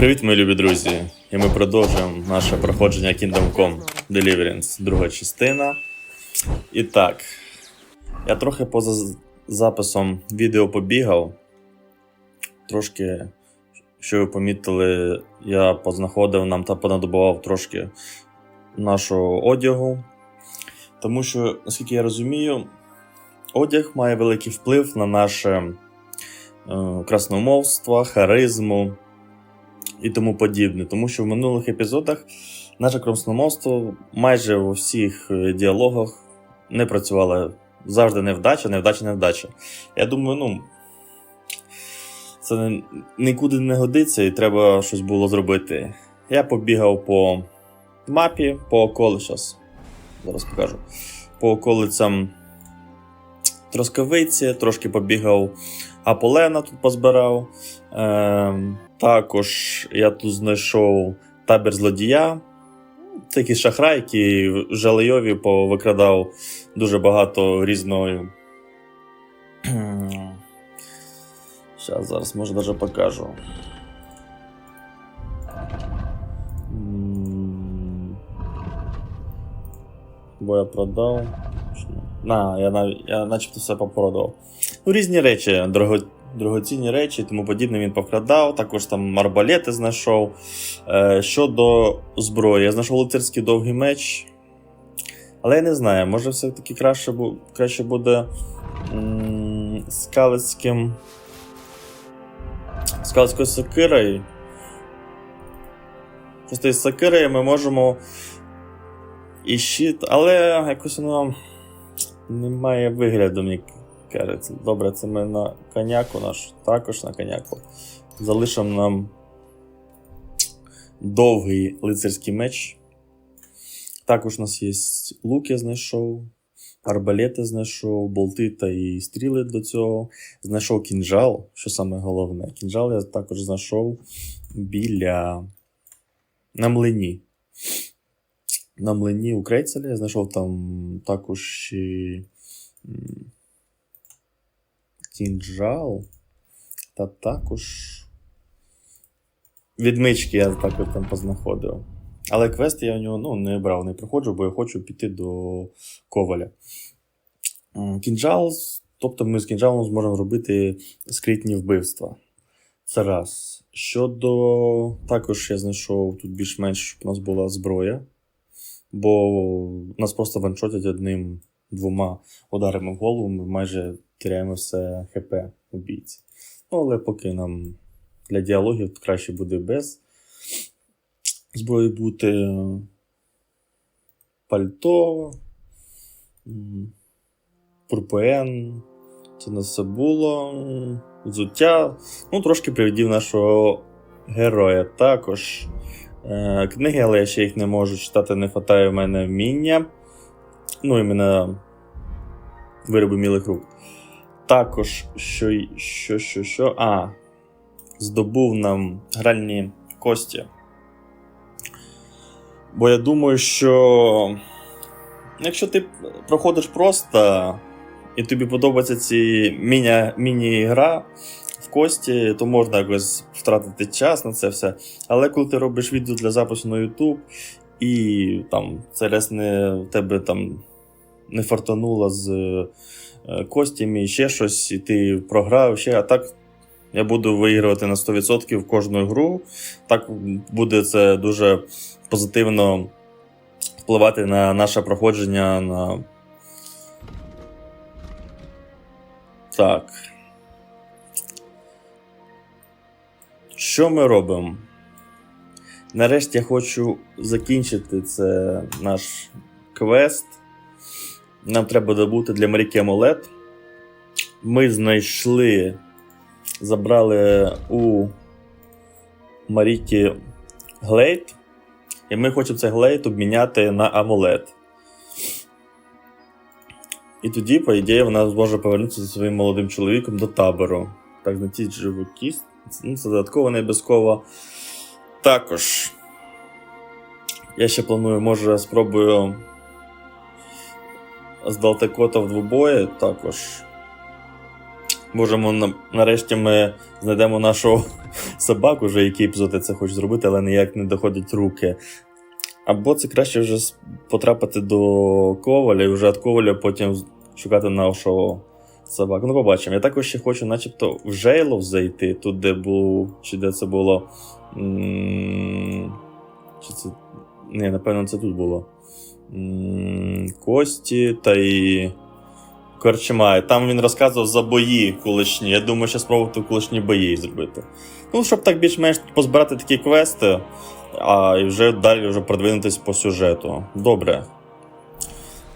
Привіт, мої любі друзі! І ми продовжуємо наше проходження KINGDOM COME DELIVERANCE, друга частина. І так, я трохи поза записом відео побігав. Трошки, що ви помітили, я познаходив нам та понадобував трошки нашого одягу. Тому що, наскільки я розумію, одяг має великий вплив на наше красномовство, харизму і тому подібне. Тому що в минулих епізодах наше красномовство майже у всіх діалогах не працювало. Завжди невдача. Я думаю, це нікуди не годиться і треба щось було зробити. Я побігав по мапі, зараз покажу, по околицям Трускавиці, трошки побігав Аполлена, тут позбирав. Також я тут знайшов табір злодія. Це якийсь шахрай, який в Жалейові повикрадав дуже багато різної. Зараз, може, навіть покажу. Бо я продав. Я начебто все попродав. Різні речі, дорогоцінні речі і тому подібне він повкрадав. Також там арбалети знайшов. Щодо зброї, я знайшов лицарський довгий меч. Але я не знаю, може все-таки краще буде скалицькою сокирою. Просто із сокирою ми можемо і щит, але якось воно не має вигляду, мені кажеться. Добре, це ми на коняку нашу, також на коняку. Залишимо нам довгий лицарський меч. Також у нас є лук, я знайшов, арбалети знайшов, болти та і стріли до цього. Знайшов кінжал, що саме головне. Кінжал я також знайшов на млині. На млині у Крейцелі я знайшов там також кінжал та також відмички я також там познаходив. Але квест я у нього не брав, не проходжу, бо я хочу піти до Коваля. Кінжал, тобто ми з кінжалом зможемо робити скритні вбивства. Це раз. Також я знайшов тут більш-менш, щоб у нас була зброя. Бо нас просто ваншотять одним-двома ударами в голову, ми майже теряємо все ХП убійці. Але поки нам для діалогів краще буде без зброї бути. Пальто, пурпуен, це у нас все було, взуття, трошки привідів нашого героя. Також книги, але я ще їх не можу читати, не хватає в мене вміння. Іменно вироби мілих рук. Також, здобув нам гральні кості. Бо я думаю, що якщо ти проходиш просто і тобі подобається ці міні-гра в кості, то можна якось втратити час на це все. Але коли ти робиш відео для запису на YouTube і там це раз в тебе там не фартануло з костями і ще щось, і ти програв ще, а так я буду виігрувати на 100% кожну гру. Так буде це дуже позитивно впливати на наше проходження. Так. Що ми робимо? Нарешті я хочу закінчити це наш квест. Нам треба добути для Маріки амулет. Ми забрали у Маріки глейд. І ми хочемо цей глейд обміняти на амулет. І тоді, по ідеї, вона зможе повернутися зі своїм молодим чоловіком до табору. Так, знайдіть живу кість. Це додатково, не обов'язково. Також я ще планую, може, спробую здалти кота в двобої. Також Боже, нарешті ми знайдемо нашу собаку, вже який епізод я це хочу зробити, але ніяк не доходять руки. Або це краще вже потрапити до Коваля і вже від Коваля потім шукати нашого собаку. Ну, побачимо. Я також ще хочу начебто в Жейлов зайти, тут де був, чи де це було. Чи це... Ні, напевно, це тут було. Кості та і Корчма. Там він розказував за бої колишні. Я думаю, що спробувати колишні бої зробити. Ну, щоб так більш-менш позбирати такі квести, і вже далі вже продвинутись по сюжету. Добре.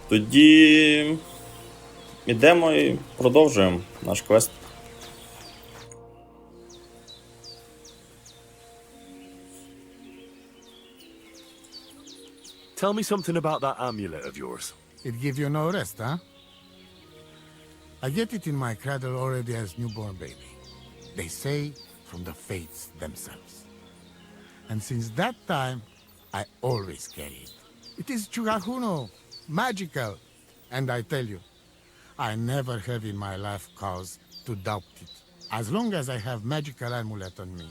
Тоді ідемо і продовжуємо наш квест. Tell me something about that amulet of yours. It give you no rest, huh? I get it in my cradle already as newborn baby. They say from the fates themselves. And since that time, I always carry it. It is chugahuno, magical. And I tell you, I never have in my life cause to doubt it. As long as I have magical amulet on me,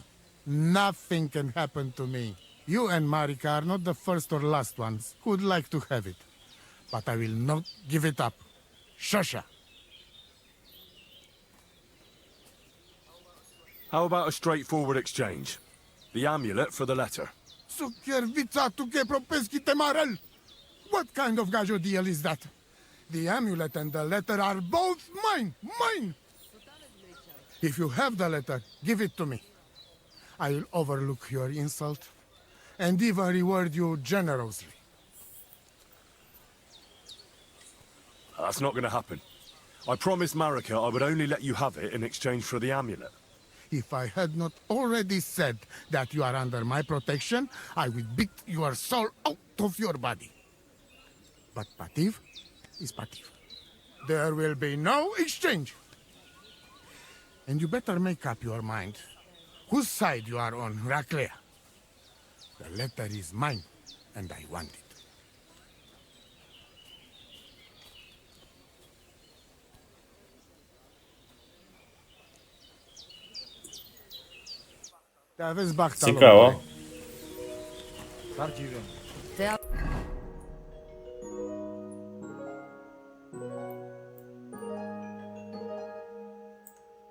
nothing can happen to me. You and Marika are not the first or last ones who would like to have it. But I will not give it up. Shosha. How about a straightforward exchange? The amulet for the letter. What kind of gajo deal is that? The amulet and the letter are both mine! Mine! If you have the letter, give it to me. I will overlook your insult and even reward you generously. That's not going to happen. I promised Marika I would only let you have it in exchange for the amulet. If I had not already said that you are under my protection, I would beat your soul out of your body. But Pativ is Pativ. There will be no exchange. And you better make up your mind whose side you are on, Raclea. The letter is mine, and I want it. Цікаво.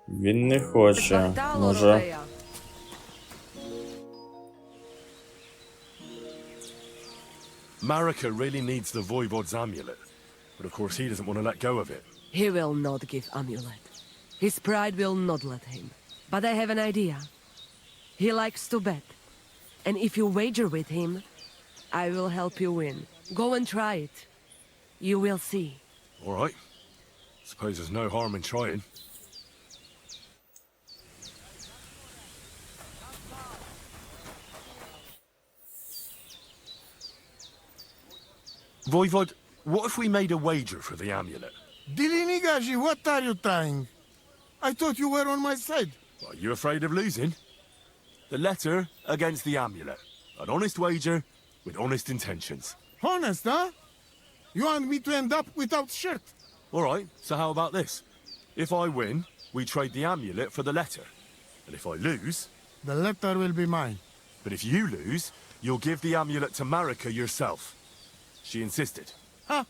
Він не хоче. Може. Marika really needs the Voivod's amulet, but of course he doesn't want to let go of it. He will not give amulet. His pride will not let him. But I have an idea. He likes to bet. And if you wager with him, I will help you win. Go and try it. You will see. All right. Suppose there's no harm in trying. Voivod, what if we made a wager for the amulet? Dilinigaji, what are you trying? I thought you were on my side. Are you afraid of losing? The letter against the amulet. An honest wager with honest intentions. Honest, huh? You want me to end up without shirt? All right, so how about this? If I win, we trade the amulet for the letter. And if I lose... The letter will be mine. But if you lose, you'll give the amulet to Marika yourself. She insisted. Huh?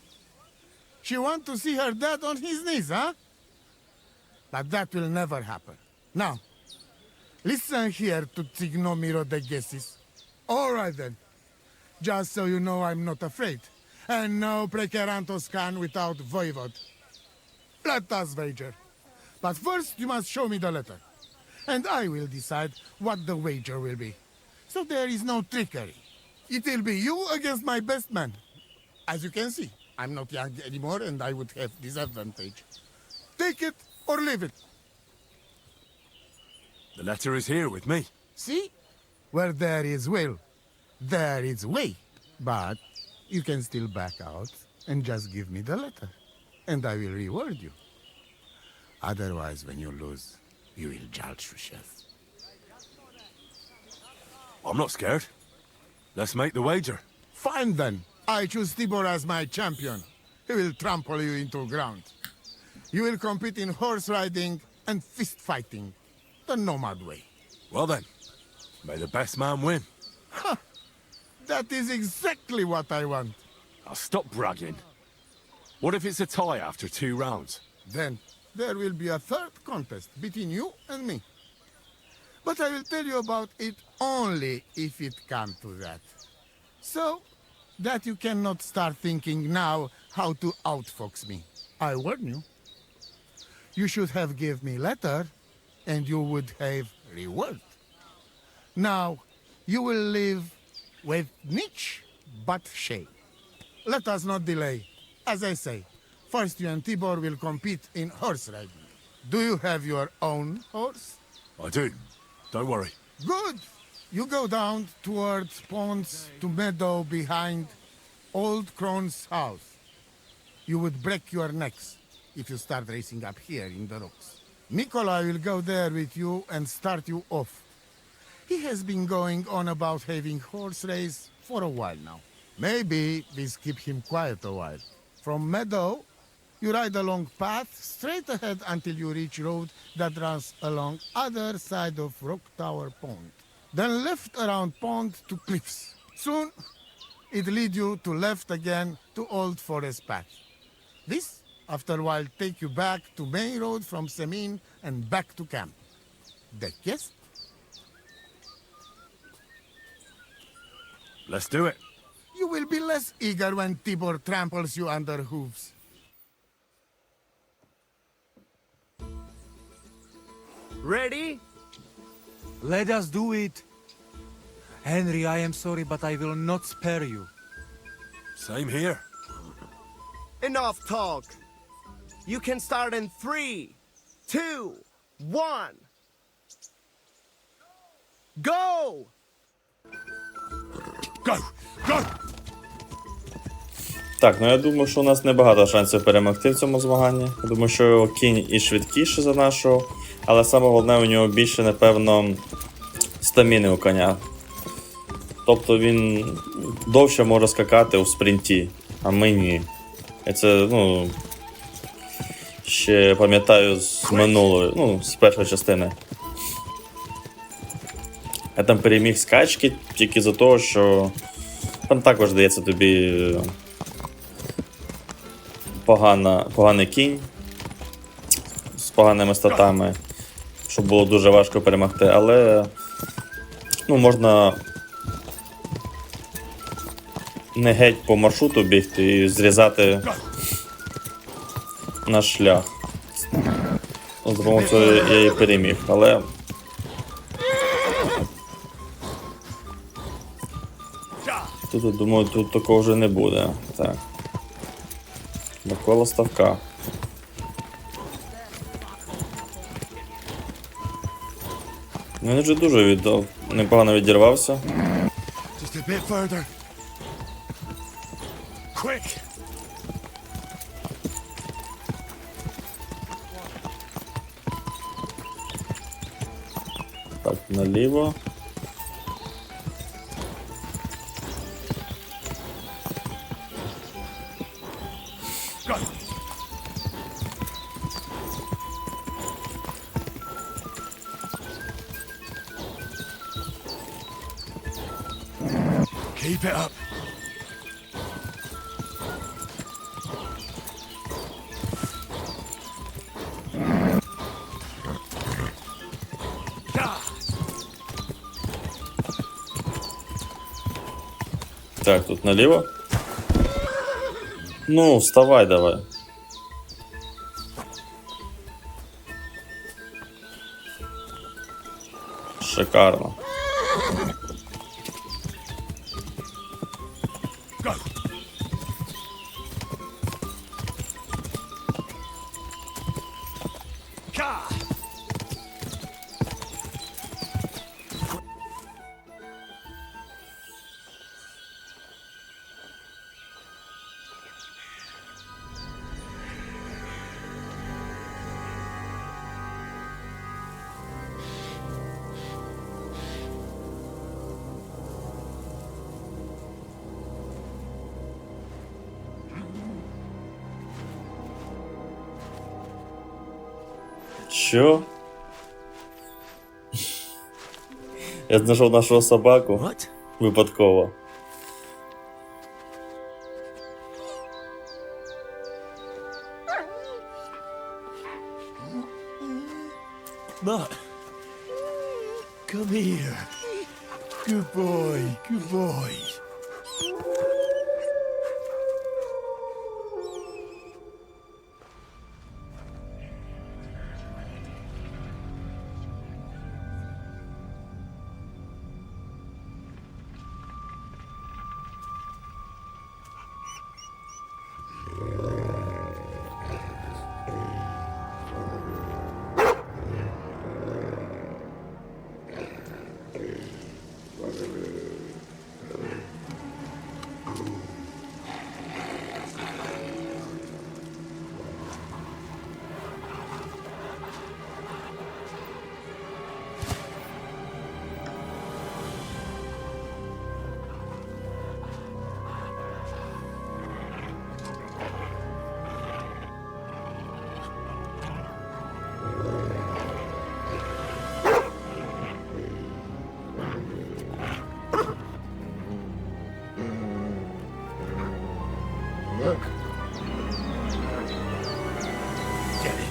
She want to see her dad on his knees, huh? But that will never happen. Now, listen here to Tsignomiro de Gesis. All right then. Just so you know I'm not afraid. And no Prekerantos can without Voivod. Let us wager. But first you must show me the letter. And I will decide what the wager will be. So there is no trickery. It will be you against my best man. As you can see, I'm not young anymore and I would have disadvantage. Take it or leave it. The letter is here with me. See? Where there is will, there is way. But you can still back out and just give me the letter. And I will reward you. Otherwise, when you lose, you will judge yourself. I'm not scared. Let's make the wager. Fine then. I choose Tibor as my champion. He will trample you into ground. You will compete in horse riding and fist fighting, the nomad way. Well then, may the best man win. That is exactly what I want. I'll stop bragging. What if it's a tie after 2 rounds? Then there will be a third contest between you and me. But I will tell you about it only if it comes to that. So that you cannot start thinking now how to outfox me. I warn you. You should have give me letter, and you would have reward. Now you will live with niche but shame. Let us not delay. As I say, first you and Tibor will compete in horse riding. Do you have your own horse? I do. Don't worry. Good. You go down towards ponds to meadow behind Old Crone's house. You would break your necks if you start racing up here in the rocks. Nikolai will go there with you and start you off. He has been going on about having horse race for a while now. Maybe this keep him quiet a while. From meadow, you ride along path straight ahead until you reach road that runs along other side of Rock Tower Pond. Then left around pond to cliffs. Soon, it lead you to left again to Old Forest Path. This, after a while, take you back to main road from Semin and back to camp. That yes? Let's do it. You will be less eager when Tibor tramples you under hooves. Ready? Let us do it. Henry, I am sorry, but I will not spare you. Same here. Enough talk. You can start in 3, 2, 1. Go! Go! Go! Так, ну я думаю, що у нас небагато шансів перемогти в цьому змаганні. Я думаю, що кінь і швидкіше за нашого, але саме головне, у нього більше, напевно, стаміни у коня. Тобто він довше може скакати у спринті, а ми ні. І це, ну, ще пам'ятаю з минулої, ну, з першої частини. Я там переміг скачки тільки за того, що там також дається тобі поганий кінь з поганими статами, щоб було дуже важко перемогти, але ну, можна не геть по маршруту бігти і зрізати наш шлях. За допомогою цього я і переміг, але тут, думаю, тут такого вже не буде. Так. Довкола ставка. Він вже дуже непогано відірвався. Just a bit further. Quick! Так, наліво. Go! Keep it up. Так, тут наліво. Ну, вставай давай. Шикарно. Go! Ka! Що? Я знайшов нашого собаку What? випадково. Matt, come here. Good boy, good boy. Get it.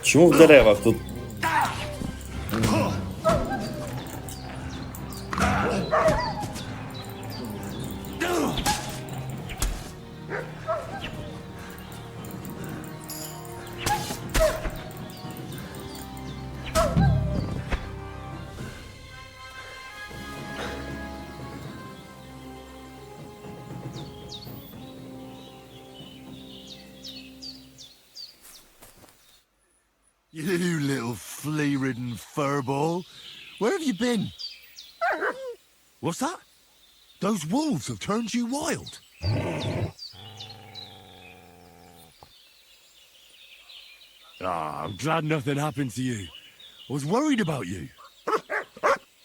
Чому в деревах тут? You little flea-ridden furball. Where have you been? What's that? Those wolves have turned you wild. I'm glad nothing happened to you. I was worried about you.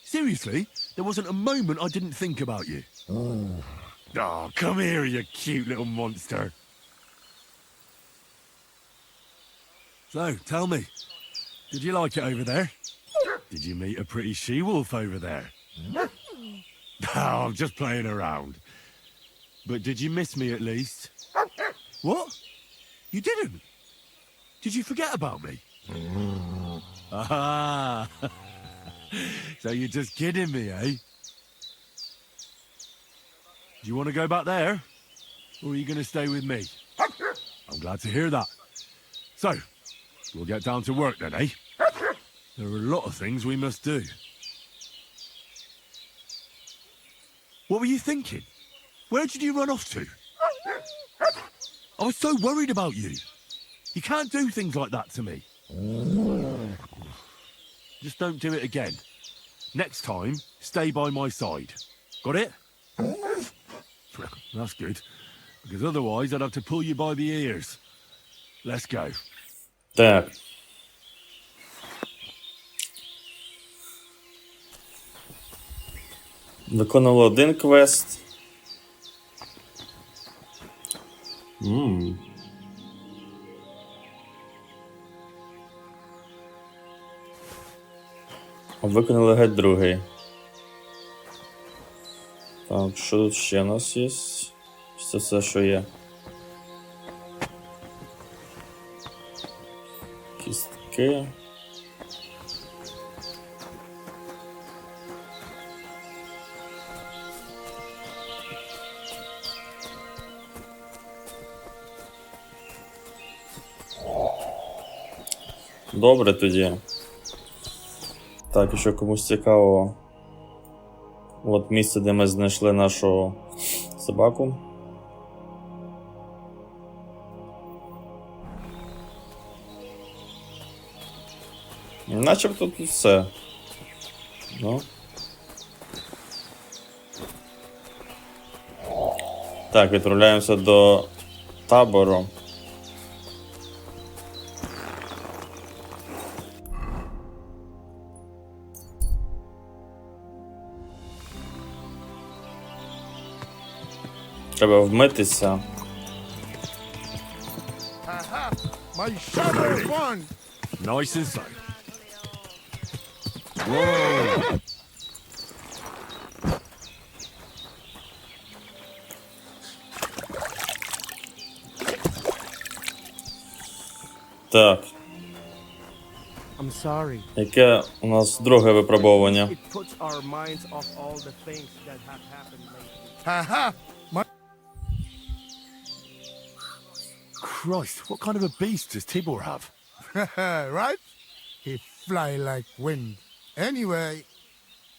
Seriously, there wasn't a moment I didn't think about you. Come here, you cute little monster. So, tell me, did you like it over there? Did you meet a pretty she-wolf over there? I'm just playing around. But did you miss me at least? What? You didn't? Did you forget about me? Ah, so you're just kidding me, eh? Do you want to go back there? Or are you going to stay with me? I'm glad to hear that. So, we'll get down to work then, eh? There are a lot of things we must do. What were you thinking? Where did you run off to? I was so worried about you. You can't do things like that to me. Just don't do it again. Next time, stay by my side. Got it? That's good. Because otherwise I'd have to pull you by the ears. Let's go. Так. Виконали один квест. Виконали геть другий. Так, що тут ще у нас є? Це все, що є. Кістки. Добре тоді. Так, якщо комусь цікаво. От місце, де ми знайшли нашу собаку. Начебто тут все. Ну. Так, відправляємося до табору. Треба вмитися. Aha! My shadow one! Nice and safe. Whoa! Так, I'm sorry. яке у нас друге випробовування? It puts our minds off all the things that have happened lately. Aha! My Christ, what kind of a beast does Tibor have? right? He fly like wind. Anyway,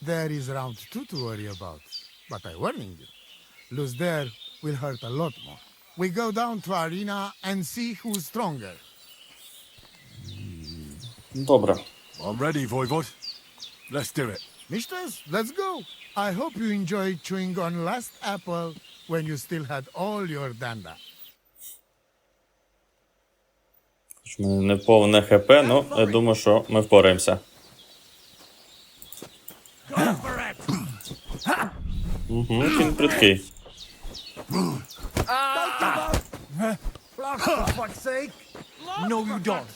there is round 2 to worry about. But I warning you, lose there will hurt a lot more. We go down to arena and see who's stronger. Добре. I'm ready, Voivod. Let's do it. Mistress, let's go. I hope you enjoyed chewing on last apple when you still had all your danda. Хоч в мене не повне ХП, ну, я думаю, що ми впораємося. Угу, він придкий. No, you don't.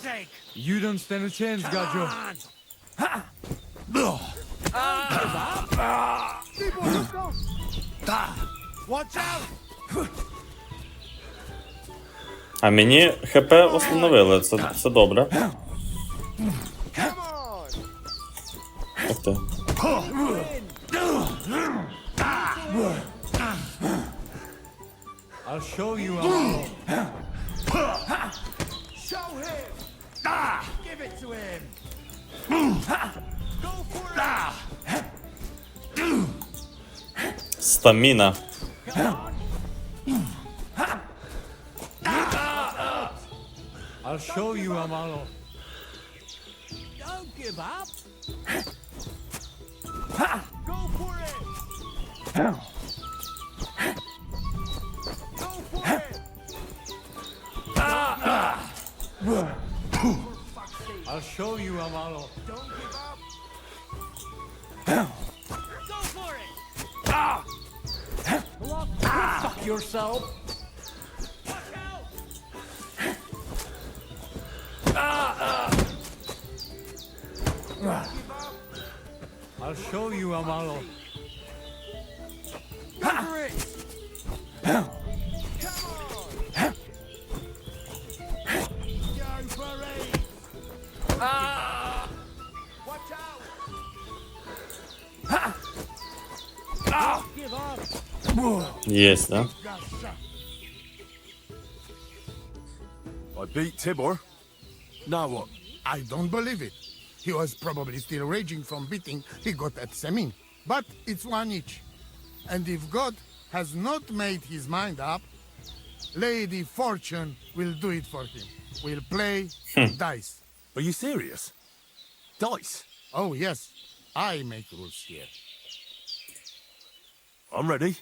You don't stand a chance, Gajo. Watch out! А мені ХП встановили, це добре. Come on! Ух ти. I'll show you how. Show him! Give it to him! Go for it! Стаміна. I'll show you, Amalo. Don't give up! Go for it! Go for it! I'll show you, Amalo. Don't give up! Go for it! Fuck yourself. Watch out! I'll show you, Amalo. Go for it! Come on! Go for it! Watch out! Don't give up! Єсть, да? I beat Tibor. Now what? I don't believe it. He was probably still raging from beating he got at Semin. But it's one each. And if God has not made his mind up, Lady Fortune will do it for him. We'll play dice. Are you serious? Dice? Oh, yes. I make rules here. I'm ready.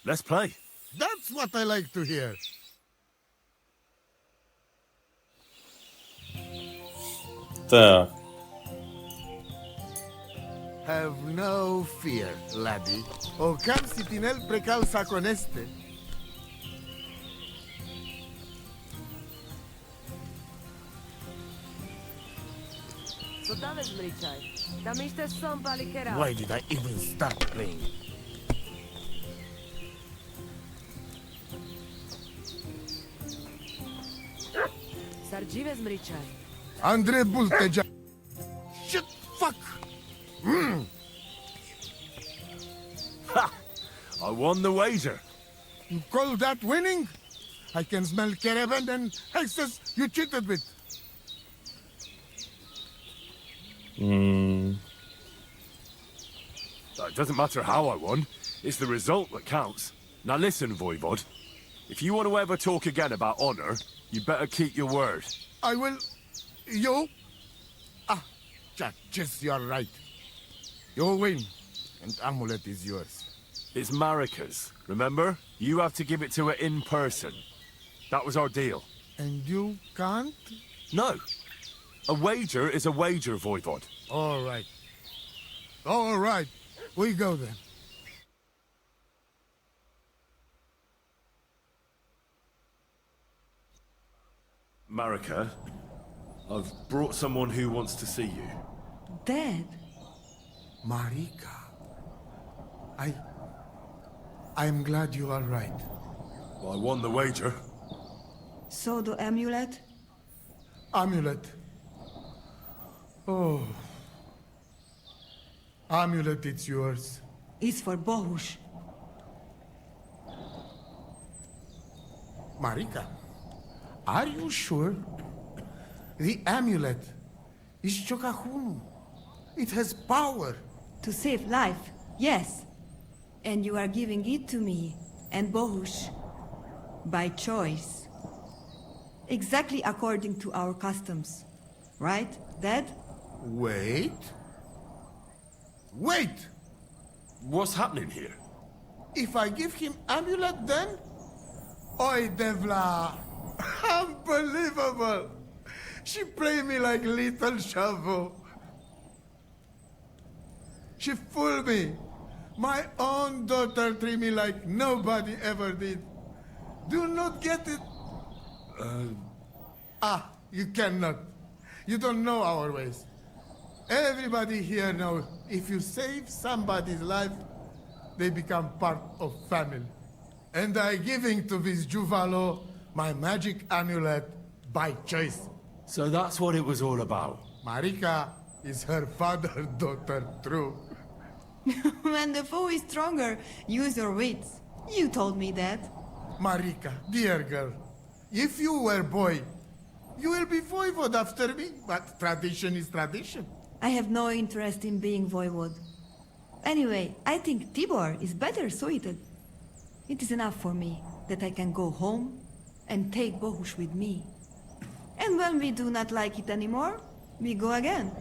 Let's play. That's what I like to hear. Так. Have no fear, laddie. O cam sitinel precal saconeste. So that is Mrichai. Da miște son palikera. Why did I even start playing? Sargive Mrichai. Andre Bulteja. Shit, fuck! I won the wager. You call that winning? I can smell caravan and hexes you cheated with. It doesn't matter how I won. It's the result that counts. Now listen, Voivod. If you want to ever talk again about honor, you better keep your word. I will... You? Just you're right. You win, and amulet is yours. It's Marika's, remember? You have to give it to her in person. That was our deal. And you can't? No. A wager is a wager, Voivod. All right. All right. We go then. Marika, I've brought someone who wants to see you. Dad? Marika. I'm glad you are right. Well, I won the wager. So the amulet? Amulet. Oh. Amulet, it's yours. It's for Bohush. Marika, are you sure? The amulet is Chokahunu. It has power. To save life, yes. And you are giving it to me and Bohush. By choice. Exactly according to our customs. Right, Dad? Wait. Wait! What's happening here? If I give him amulet then? Oi, Devla! Unbelievable! She played me like little shovel. She fooled me. My own daughter treated me like nobody ever did. Do not get it? You cannot. You don't know our ways. Everybody here knows if you save somebody's life, they become part of family. And I giving to this Juvalo my magic amulet by choice. So that's what it was all about. Marika is her father's daughter, true. When the foe is stronger, use your wits. You told me that. Marika, dear girl, if you were boy, you will be voivod after me, but tradition is tradition. I have no interest in being voivod. Anyway, I think Tibor is better suited. It is enough for me that I can go home and take Bohush with me. And when we do not like it anymore, we go again.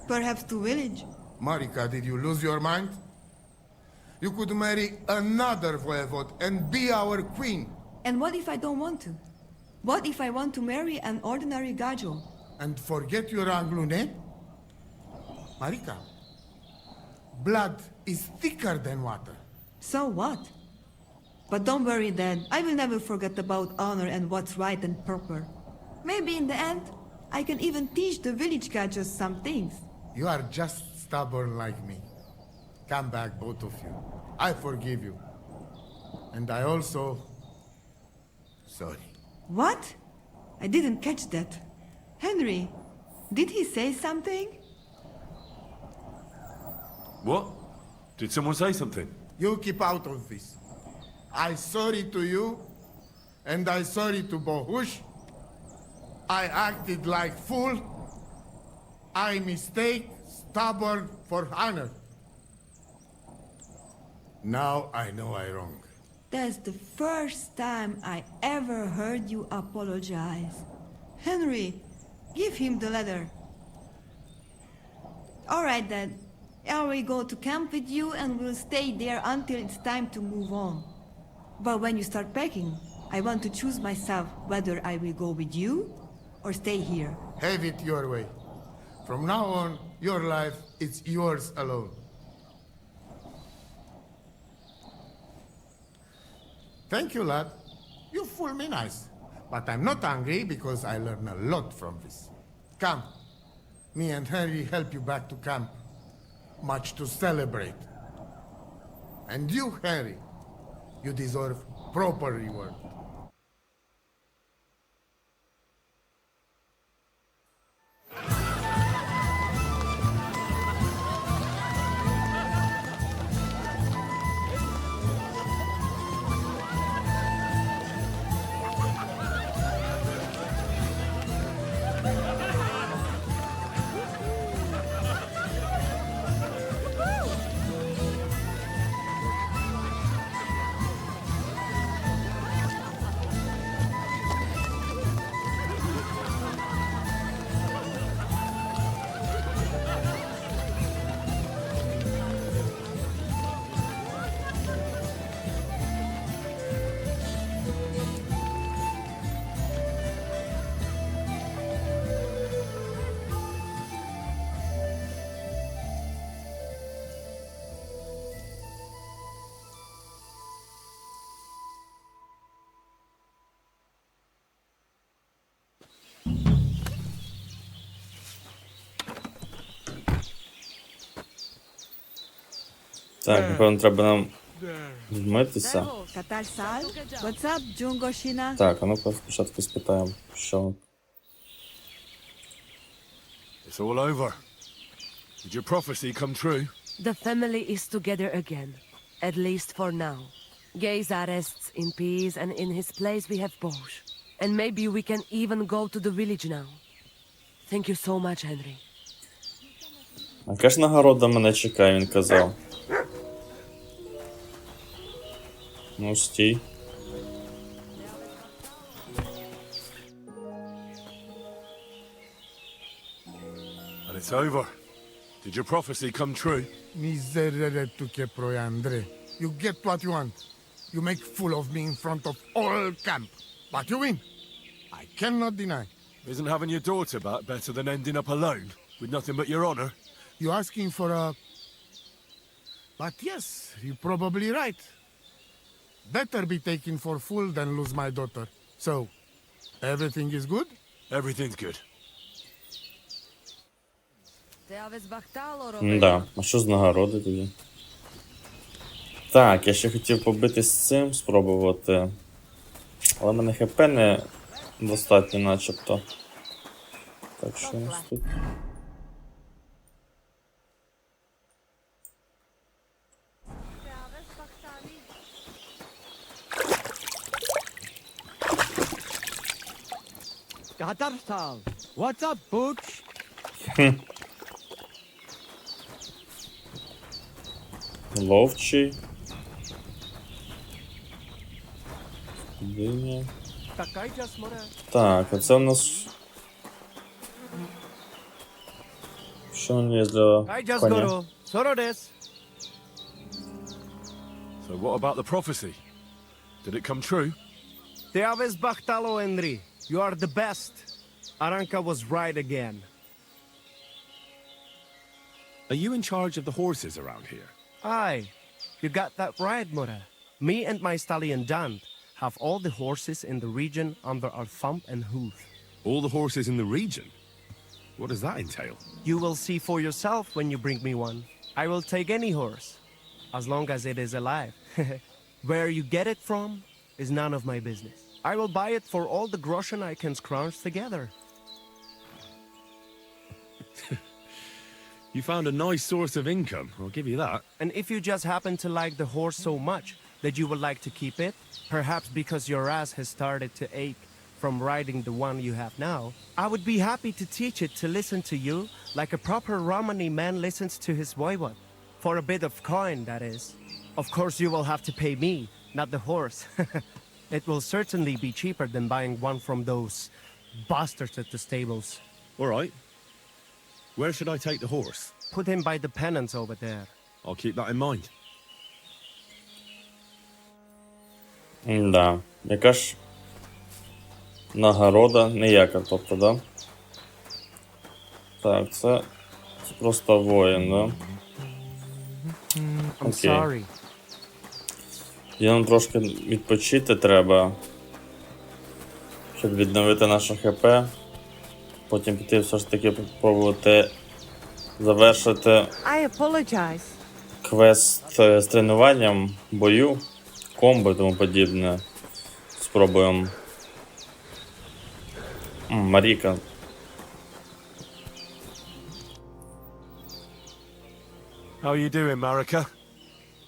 Perhaps to village. Marika, did you lose your mind? You could marry another voivod and be our queen. And what if I don't want to? What if I want to marry an ordinary gajo? And forget your Anglune? Marika, blood is thicker than water. So what? But don't worry, Dad. I will never forget about honor and what's right and proper. Maybe in the end, I can even teach the village gajos some things. You are just stubborn like me. Come back, both of you. I forgive you. And I also... Sorry. What? I didn't catch that. Henry, did he say something? What? Did someone say something? You keep out of this. I sorry to you, and I sorry to Bohush. I acted like fool. I mistake, stubborn for honor. Now I know I wrong. That's the first time I ever heard you apologize. Henry, give him the letter. All right, Dad. I will go to camp with you and we'll stay there until it's time to move on. But when you start packing, I want to choose myself whether I will go with you or stay here. Have it your way. From now on, your life is yours alone. Thank you, lad. You fool me nice. But I'm not angry because I learned a lot from this. Come. Me and Henry help you back to camp. Much to celebrate. And you, Henry, you deserve proper reward. Так, напевно, треба нам вмитися. Katarsal? What's up, Jungoshina? Так, а ну-ка спочатку спитаємо, що. It's all over. Did your prophecy come true? The family is together again, at least for now. Gaze rests in peace, and in his place we have Bosch. And maybe we can even go to the village now. Thank you so much, Henry. А яка ж нагорода мене чекає, він казав. Ну, стій. And it's over. Did your prophecy come true? Miserere tu che proiandre. You get what you want. You make fool of me in front of all camp. But you win. I cannot deny. Isn't having your daughter back better than ending up alone, with nothing but your honor? You asking for a... But yes, you're probably right. Better be taken for fool than lose my daughter. So, everything is good? Everything's good. Да, а що з нагороди тоді? Так, я ще хотів побитись з цим, спробувати. Але в мене ХП не достатньо начебто. Так, що у нас тут? Katarsal, what's up, Butch? Ловчий. Диня. Так, а це у нас... Що у нас є для коня? So what about the prophecy? Did it come true? Te aves bachtalo, Henry. You are the best. Aranka was right again. Are you in charge of the horses around here? Aye, you got that right, Mura. Me and my stallion Dant have all the horses in the region under our thumb and hoof. All the horses in the region? What does that entail? You will see for yourself when you bring me one. I will take any horse, as long as it is alive. Where you get it from is none of my business. I will buy it for all the groschen I can scrounge together. You found a nice source of income, I'll give you that. And if you just happen to like the horse so much that you would like to keep it, perhaps because your ass has started to ache from riding the one you have now, I would be happy to teach it to listen to you like a proper Romani man listens to his voivod. For a bit of coin, that is. Of course you will have to pay me, not the horse. It will certainly be cheaper than buying one from those bastards at the stables. All right. Where should I take the horse? Put him by the pennants over there. I'll keep that in mind. Да. Яка ж нагорода? Ніяка, тобто, да? Так, це просто воїн, да? I'm sorry. І нам трошки відпочити треба, щоб відновити наше ХП. Потім піти все ж таки спробувати завершити I apologize. квест з тренуванням, бою, комбо і тому подібне. Спробуємо. Маріка. How are you doing, Marika?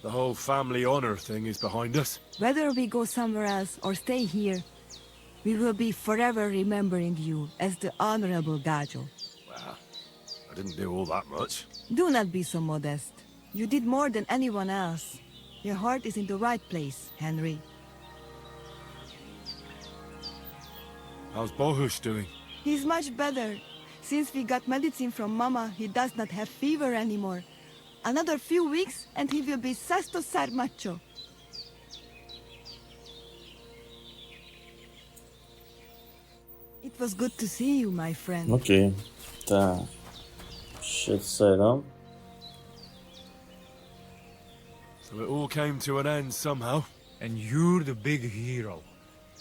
The whole family honor thing is behind us. Whether we go somewhere else or stay here, we will be forever remembering you as the Honorable Gajo. Well, I didn't do all that much. Do not be so modest. You did more than anyone else. Your heart is in the right place, Henry. How's Bohush doing? He's much better. Since we got medicine from Mama, he does not have fever anymore. Another few weeks and he will be sesto sar macho. It was good to see you, my friend. Окей. Так. Ще це, да? So it all came to an end somehow. And you're the big hero.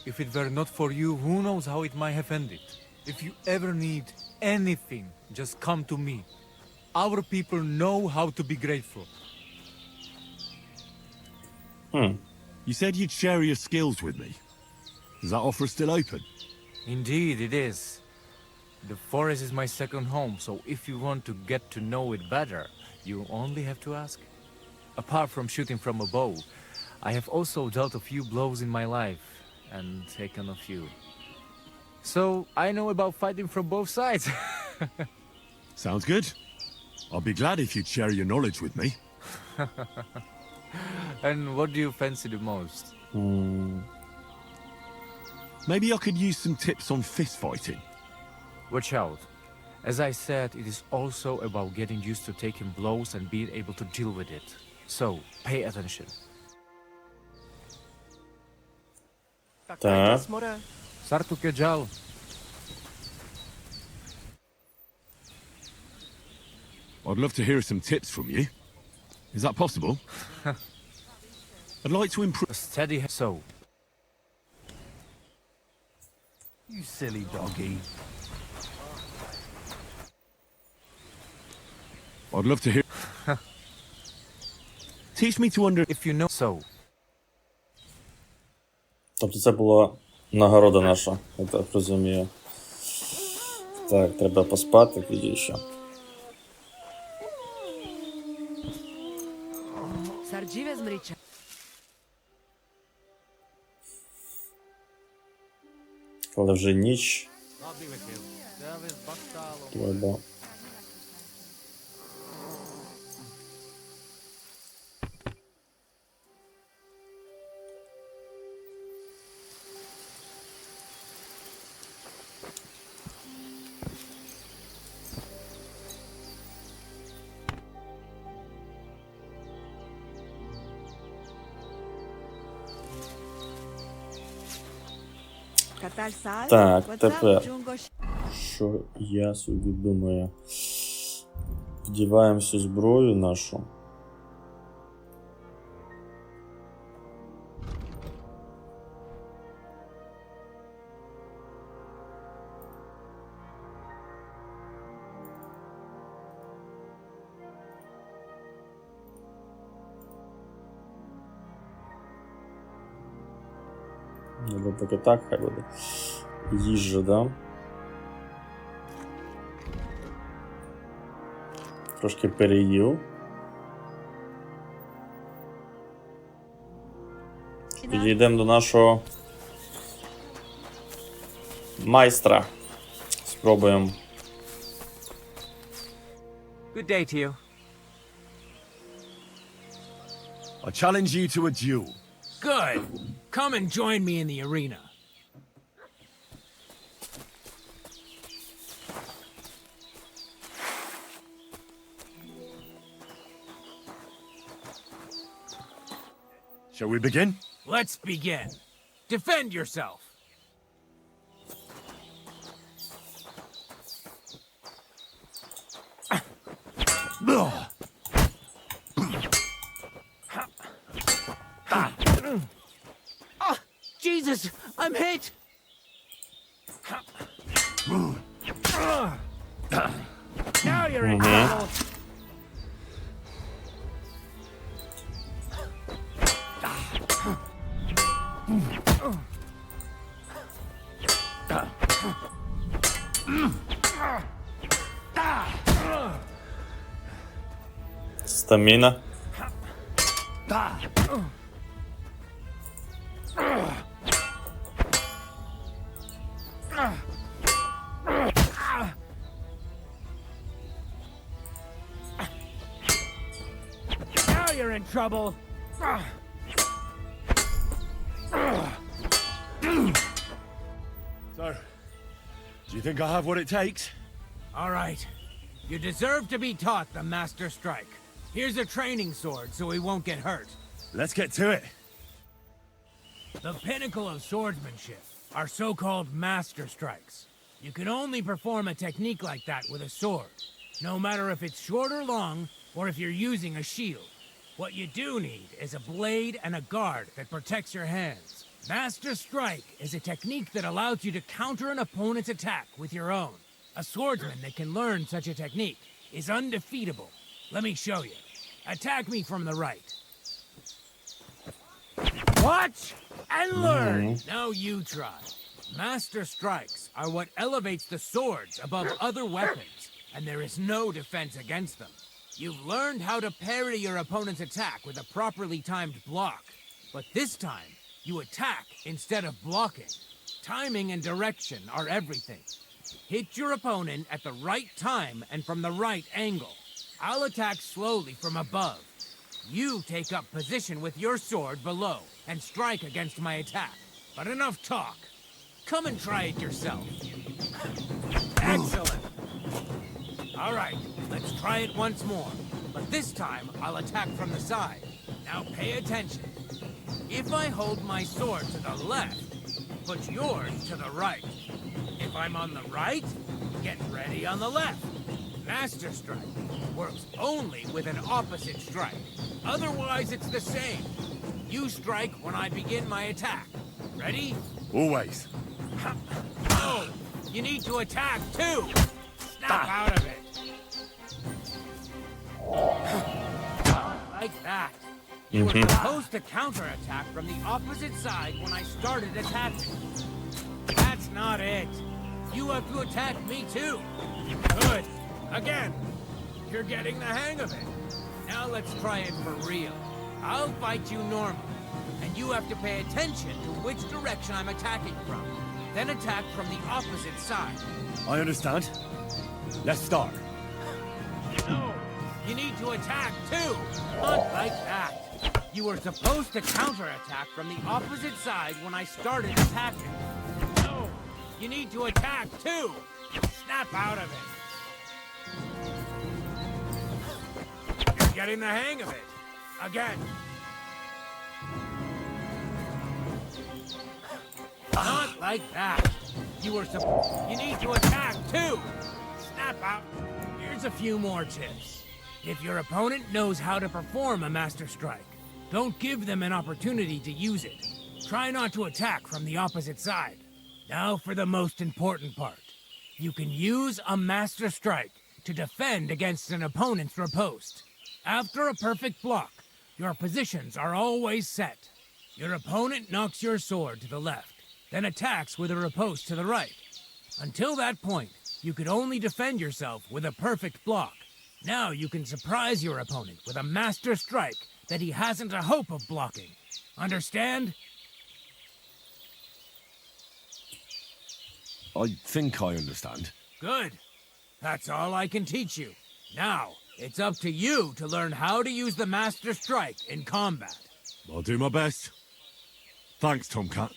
If it were not for you, who knows how it might have ended. If you ever need anything, just come to me. Our people know how to be grateful. You said you'd share your skills with me. Is that offer still open? Indeed, it is. The forest is my second home, so if you want to get to know it better, you only have to ask. Apart from shooting from a bow, I have also dealt a few blows in my life, and taken a few. So, I know about fighting from both sides. Sounds good. I'll be glad if you'd share your knowledge with me. And what do you fancy the most? Maybe I could use some tips on fist fighting. Watch out. As I said, it is also about getting used to taking blows and being able to deal with it. So, pay attention. Так. Sartu Kejal. I'd love to hear some tips from you. Is that possible? I'd like to improve. A steady so. You silly doggy. I'd love to hear. Teach me to under. If you know so. Тобто це була нагорода наша, я так розумію. Так, треба поспати тоді ще. Sarđive zmriča. Але вже ніч. Треба. Так, тепер, що я собі думаю? Вдіваємо всю зброю нашу. Або поки так, хай буде. Їжа, да? Трошки переїв. Підійдемо до нашого майстра. Спробуємо. Good day to you. I challenge you to a duel. Good. Come and join me in the arena. Shall we begin? Let's begin. Defend yourself. Jesus, I'm hit. Now you're in trouble. Стаміна. Now you're in trouble. So, do you think I have what it takes? All right. You deserve to be taught the Master Strike. Here's a training sword so he won't get hurt. Let's get to it. The pinnacle of swordsmanship are so-called Master Strikes. You can only perform a technique like that with a sword, no matter if it's short or long, or if you're using a shield. What you do need is a blade and a guard that protects your hands. Master Strike is a technique that allows you to counter an opponent's attack with your own. A swordsman that can learn such a technique is undefeatable. Let me show you. Attack me from the right. Watch and learn. Now you try. Master strikes are what elevates the swords above other weapons, and there is no defense against them. You've learned how to parry your opponent's attack with a properly timed block, but this time, you attack instead of blocking. Timing and direction are everything. Hit your opponent at the right time and from the right angle. I'll attack slowly from above. You take up position with your sword below and strike against my attack. But enough talk. Come and try it yourself. Excellent. All right, let's try it once more. But this time, I'll attack from the side. Now pay attention. If I hold my sword to the left, put yours to the right. If I'm on the right, get ready on the left. Master strike works only with an opposite strike. Otherwise, it's the same. You strike when I begin my attack. Ready? Always. No, you need to attack too. Snap out of it. Like that. You were supposed to counterattack from the opposite side when I started attacking. That's not it. You have to attack me too. Good. Again. You're getting the hang of it. Now let's try it for real. I'll fight you normal, and you have to pay attention to which direction I'm attacking from. Then attack from the opposite side. I understand. Let's start. No, you need to attack too. Not like that. You were supposed to counterattack from the opposite side when I started attacking. No, you need to attack too. Snap out of it. You're getting the hang of it. Again. Not like that. You need to attack too. Snap out. Here's a few more tips. If your opponent knows how to perform a master strike, don't give them an opportunity to use it. Try not to attack from the opposite side. Now for the most important part. You can use a master strike to defend against an opponent's riposte. After a perfect block, your positions are always set. Your opponent knocks your sword to the left, then attacks with a riposte to the right. Until that point, you could only defend yourself with a perfect block. Now you can surprise your opponent with a master strike that he hasn't a hope of blocking. Understand? I think I understand. Good. That's all I can teach you. Now, it's up to you to learn how to use the master strike in combat. I'll do my best. Thanks, Tomcat.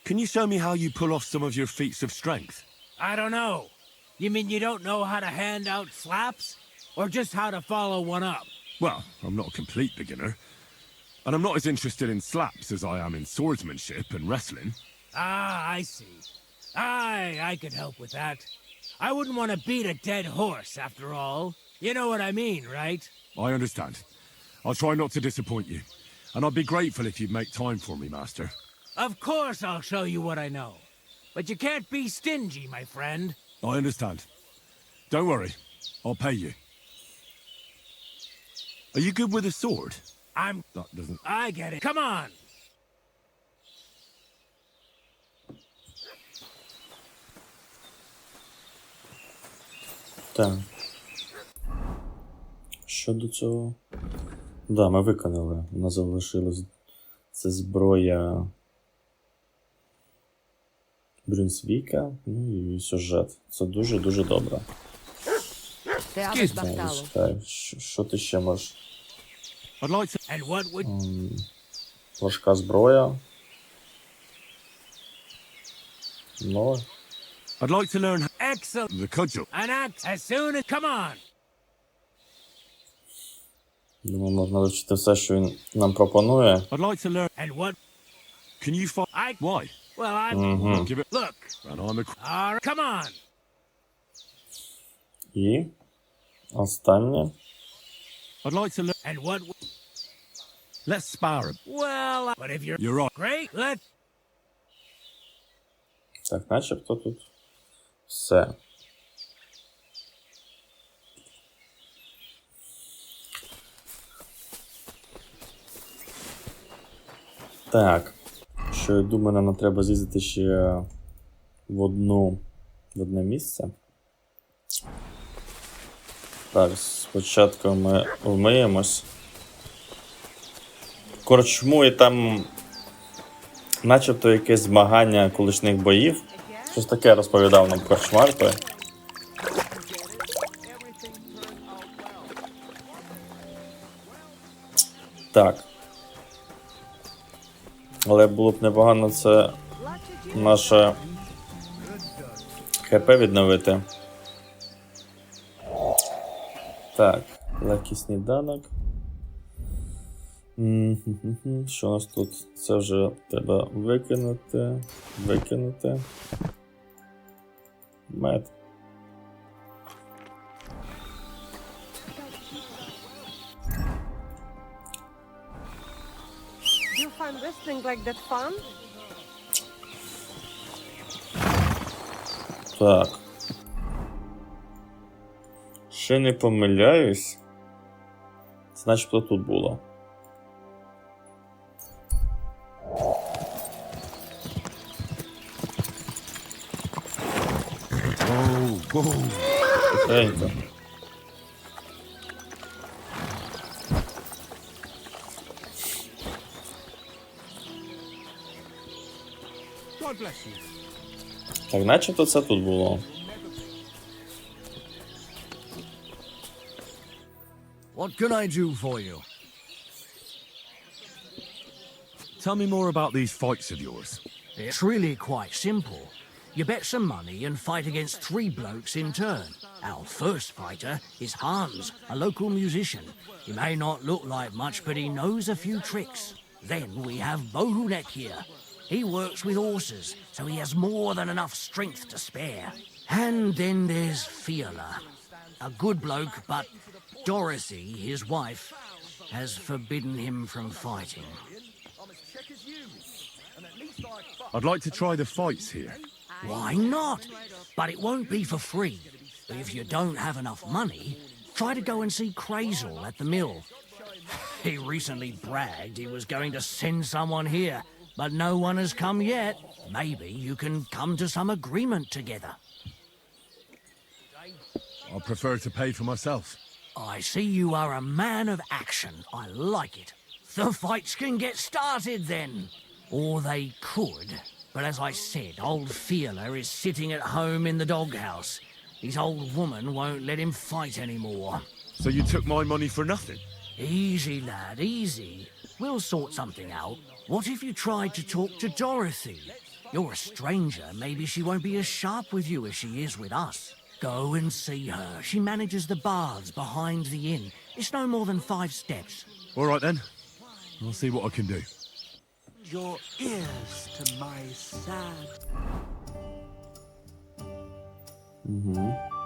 Can you show me how you pull off some of your feats of strength? I don't know. You mean you don't know how to hand out slaps? Or just how to follow one up? Well, I'm not a complete beginner. And I'm not as interested in slaps as I am in swordsmanship and wrestling. Ah, I see. I could help with that. I wouldn't want to beat a dead horse, after all. You know what I mean, right? I understand. I'll try not to disappoint you. And I'd be grateful if you'd make time for me, Master. Of course I'll show you what I know. But you can't be stingy, my friend. I understand. Don't worry. I'll pay you. Are you good with a sword? That doesn't... I get it. Come on! Так. Щодо цього... Да, ми виконали. У нас залишилось... Це зброя... Брюнсвіка, ну і сюжет. Це дуже-дуже добре. Що ти ще можеш? Важка зброя. Ну. I'd like to learn Excellent. the cudgel. An axe as soon as... Come on! Думаю, можна вивчити все, що він нам пропонує. I'd like to learn... And what... Can you fight... Why? Well, Give it... Look! And I'm a... Come on! І останнє. I'd like to learn. And what? Let's spar him. Well, but if you're You're right. great, let's. Так, начебто тут все. Так. Що я думаю, нам треба з'їздити ще в одне місце. Так, спочатку ми вмиємось. Корчму і там начебто якесь змагання куличних боїв. Щось таке розповідав нам Корчмар той. Так. Але було б непогано це наше ХП відновити. Так, легкий сніданок. Що у нас тут? Це вже треба викинути. Мед. You find wrestling like that fun? Так. Ще не помиляюсь. Значить, то тут було. Тихенько. God bless you. Так, начебто це тут було. What can I do for you? Tell me more about these fights of yours. It's really quite simple. You bet some money and fight against 3 blokes in turn. Our first fighter is Hans, a local musician. He may not look like much, but he knows a few tricks. Then we have Bohunek here. He works with horses, so he has more than enough strength to spare. And then there's Fiala, a good bloke, but Dorothy, his wife, has forbidden him from fighting. I'd like to try the fights here. Why not? But it won't be for free. If you don't have enough money, try to go and see Crazel at the mill. He recently bragged he was going to send someone here, but no one has come yet. Maybe you can come to some agreement together. I prefer to pay for myself. I see you are a man of action. I like it. The fights can get started then. Or they could. But as I said, old Fiala is sitting at home in the doghouse. His old woman won't let him fight anymore. So you took my money for nothing? Easy, lad, easy. We'll sort something out. What if you tried to talk to Dorothy? You're a stranger. Maybe she won't be as sharp with you as she is with us. Go and see her. She manages the baths behind the inn. It's no more than 5 steps. All right then. I'll see what I can do. Your ears to my sad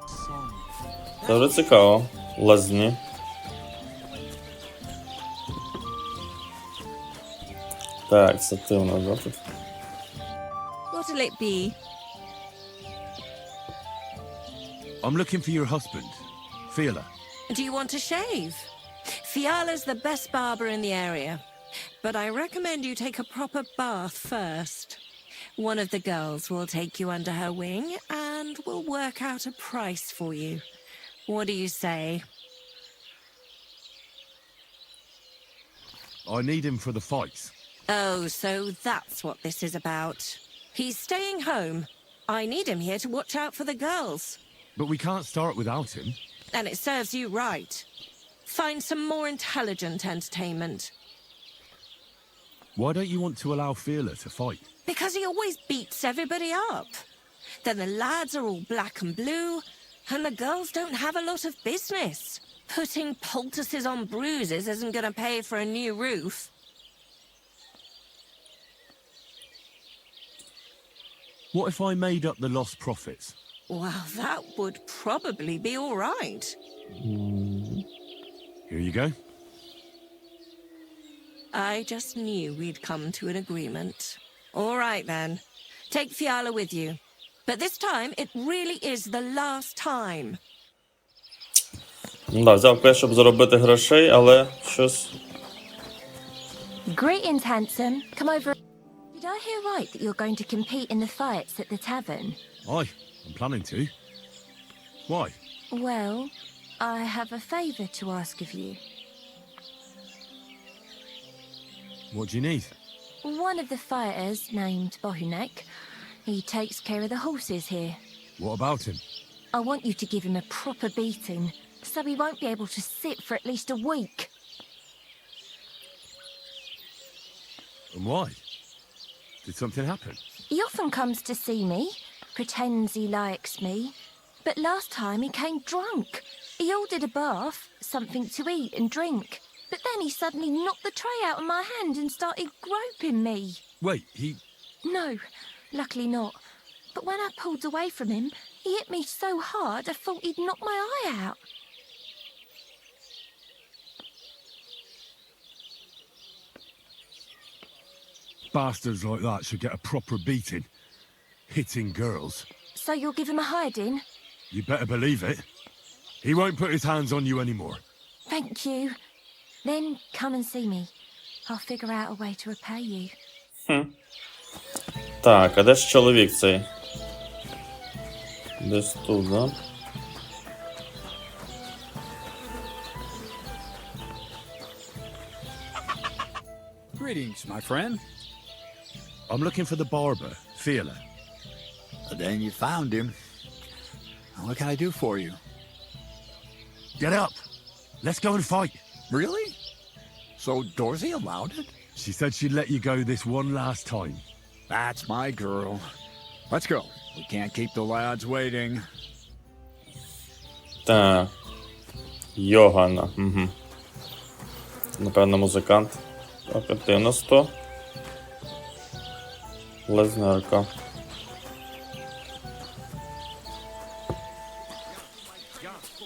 song. Це вже цікаво. Лазні. Так, це ти у нас, да, тут? What'll it be? I'm looking for your husband, Fiala. Do you want to shave? Fiala's the best barber in the area, but I recommend you take a proper bath first. One of the girls will take you under her wing and will work out a price for you. What do you say? I need him for the fights. Oh, so that's what this is about. He's staying home. I need him here to watch out for the girls. But we can't start without him. And it serves you right. Find some more intelligent entertainment. Why don't you want to allow Fiala to fight? Because he always beats everybody up. Then the lads are all black and blue, and the girls don't have a lot of business. Putting poultices on bruises isn't going to pay for a new roof. What if I made up the lost profits? Well, that would probably be all right. Here you go. I just knew we'd come to an agreement. All right, then. Take Fiala with you. But this time, it really is the last time. Да, взяв квест, щоб заробити грошей, але щось... Greetings, handsome. Come over. Did I hear right that you're going to compete in the fights at the tavern? Aye, I'm planning to. Why? Well, I have a favour to ask of you. What do you need? One of the fighters, named Bohunek, he takes care of the horses here. What about him? I want you to give him a proper beating, so he won't be able to sit for at least a week. And why? Did something happen? He often comes to see me, pretends he likes me, but last time he came drunk. He ordered a bath, something to eat and drink, but then he suddenly knocked the tray out of my hand and started groping me. Wait, he... No, luckily not. But when I pulled away from him, he hit me so hard I thought he'd knock my eye out. Bastards like that should get a proper beating. Hitting girls. So you'll give him a hiding? You better believe it. He won't put his hands on you anymore. Thank you. Then come and see me. I'll figure out a way to repay you. Так, а де ж чоловік цей? Десь тут, да? Greetings, my friend. I'm looking for the barber, Fiala. Then you found him. What can I do for you? Get up! Let's go and fight! Really? So Dorothy allowed it? She said she'd let you go this one last time. That's my girl. Let's go. We can't keep the lads waiting. Так. Йогана. Угу. Напевно, музикант. Так, а ти на 100. Лезнерка.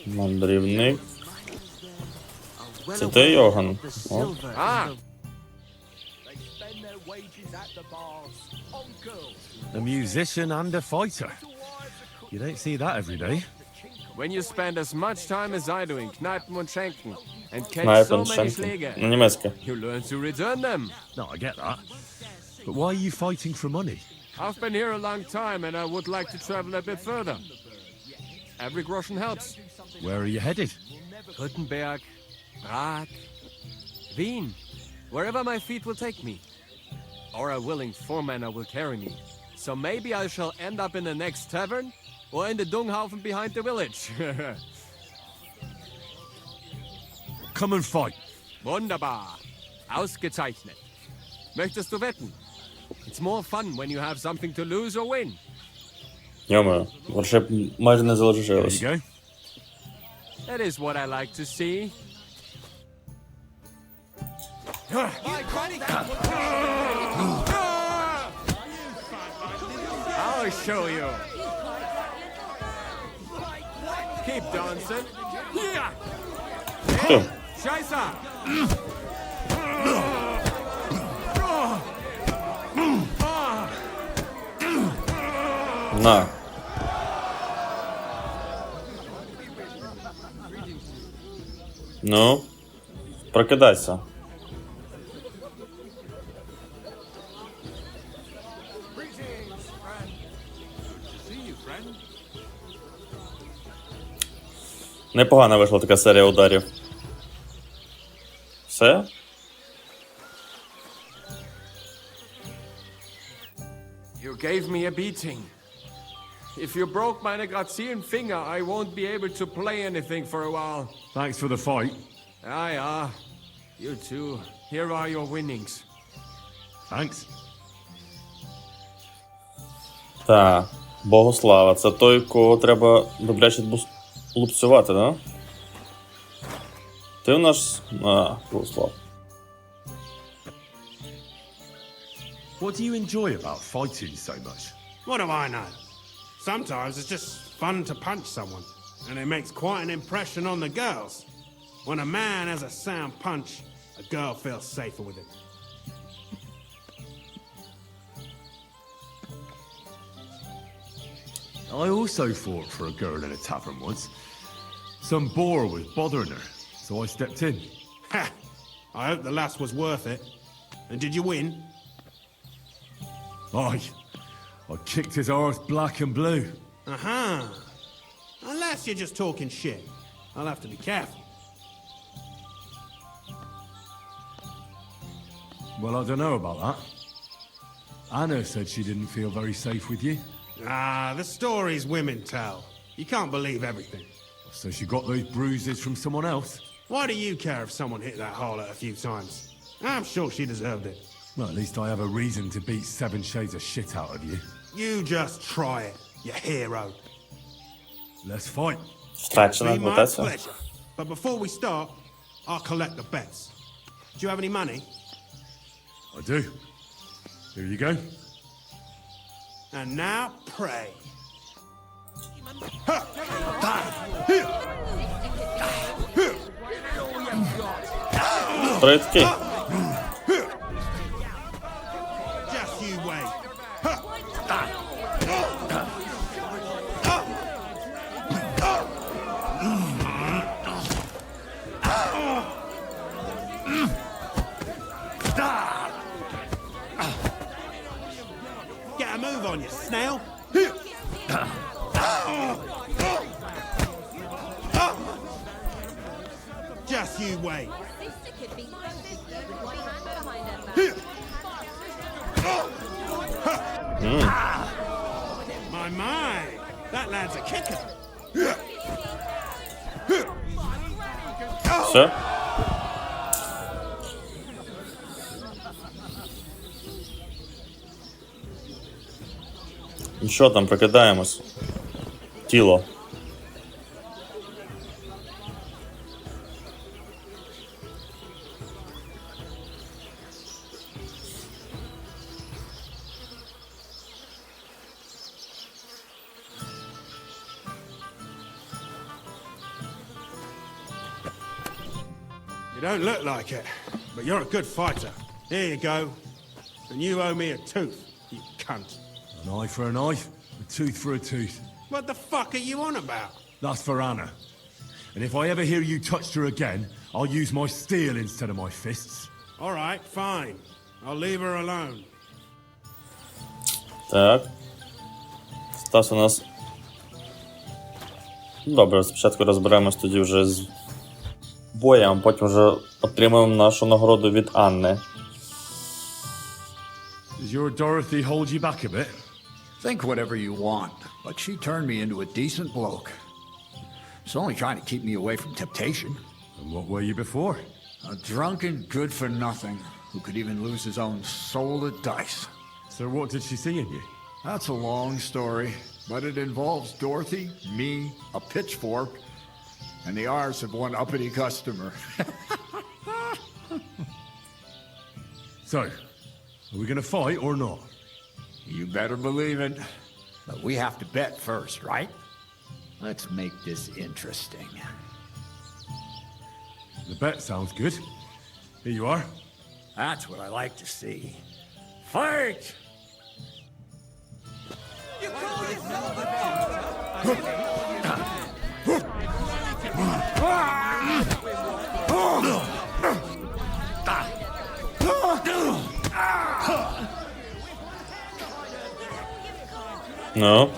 Мандрівник. Це ти, Йоган? О. A musician and a fighter. You don't see that every day. When you spend as much time as I do in Kneipen und Schenken and catch so Kneipen, many Schenken. Schläge, Німецьке. you learn to return them. No, I get that. But why are you fighting for money? I've been here a long time and I would like to travel a bit further. Every groschen helps. Where are you headed? Württemberg, Prag, Wien, wherever my feet will take me. Or a willing foreman will carry me. So maybe I shall end up in the next tavern or in the Dunghaufen behind the village. Come and fight. Wunderbar. Ausgezeichnet. Möchtest du wetten? It's more fun when you have something to lose or win. Йома, вообще майже не There залишилось. you go. That is what I like to see. I'll show you. Keep dancing. Хто? Scheiße! На. Ну, прокидайся. Непогана вийшла така серія ударів. Все? You gave me a beating. If you broke meine grazilen Finger, I won't be able to play anything for a while. Thanks for the fight. Yeah. You too. Here are your winnings. Thanks. Так, Богослава. Це той, кого треба добряче лупцювати, да? Ти у нас... Богослав. What do you enjoy about fighting so much? What do I know? Sometimes it's just fun to punch someone, and it makes quite an impression on the girls. When a man has a sound punch, a girl feels safer with him. I also fought for a girl in a tavern once. Some boar was bothering her, so I stepped in. Ha! I hope the lass was worth it. And did you win? Aye. I kicked his arse black and blue. Uh-huh. Unless you're just talking shit. I'll have to be careful. Well, I don't know about that. Anna said she didn't feel very safe with you. Ah, the stories women tell. You can't believe everything. So she got those bruises from someone else? Why do you care if someone hit that harlot a few times? I'm sure she deserved it. Well, at least I have a reason to beat 7 shades of shit out of you. You just try it, you hero. Let's fight. Втрачена Be my репутація. pleasure. But before we start, I'll collect the bets. Do you have any money? I do. Here you go. And now pray. Притки. Just you wait. Get a move on you, snail. Just you wait. My, that lad's a kicker. Все. І що там, прокидаємось? Тіло. You don't look like it, but you're a good fighter. Here you go. And you owe me a tooth, you cunt. An eye for an eye, a tooth for a tooth. What the fuck are you on about? That's for Anna. And if I ever hear you touched her again, I'll use my steel instead of my fists. All right, fine. I'll leave her alone. Так. Стас у нас. Добре, спочатку розберемось тоді вже з боєм, потім вже отримаємо нашу нагороду від Анни. Does your Dorothy hold you back a bit? Think whatever you want, but she turned me into a decent bloke. She's only trying to keep me away from temptation. And what were you before? A drunken good-for-nothing who could even lose his own soul at dice. So what did she see in you? That's a long story, but it involves Dorothy, me, a pitchfork, and the arse of one uppity customer. So, are we gonna fight or not? You better believe it. But we have to bet first, right? Let's make this interesting. The bet sounds good. Here you are. That's what I like to see. Fight! Ну.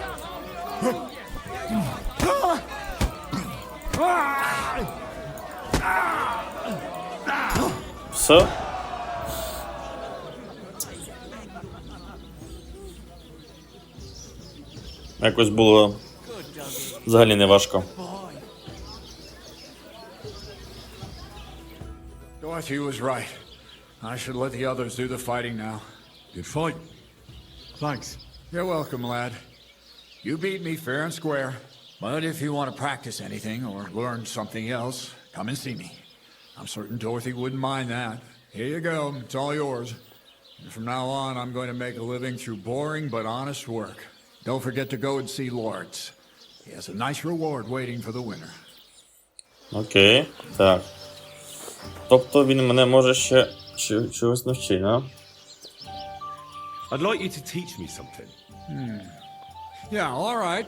Все. Якось було взагалі не важко. Dorothy was right. I should let the others do the fighting now. Good fight. Thanks. You're welcome, lad. You beat me fair and square. But if you want to practice anything or learn something else, come and see me. I'm certain Dorothy wouldn't mind that. Here you go. It's all yours. And from now on, I'm going to make a living through boring but honest work. Don't forget to go and see Lawrence. He has a nice reward waiting for the winner. Окей, так. Тобто він мене може ще чогось навчити, а? I'd like you to teach me something. Yeah, all right.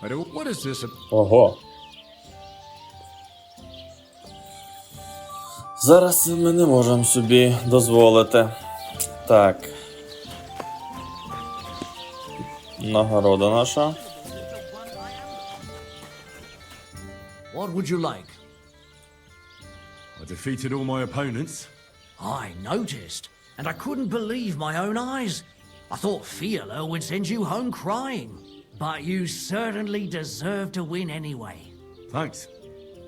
But what is this? Ого. Зараз ми не можемо собі дозволити. Так. Нагорода наша. What would you like? I defeated all my opponents. I noticed, and I couldn't believe my own eyes. I thought Fiala would send you home crying. But you certainly deserve to win anyway. Thanks.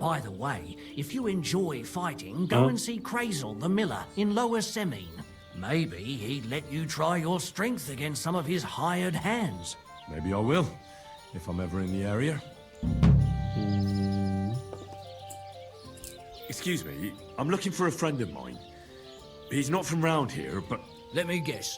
By the way, if you enjoy fighting, go and see Crazel the Miller in Lower Semine. Maybe he'd let you try your strength against some of his hired hands. Maybe I will, if I'm ever in the area. Excuse me, I'm looking for a friend of mine. He's not from round here, but... Let me guess.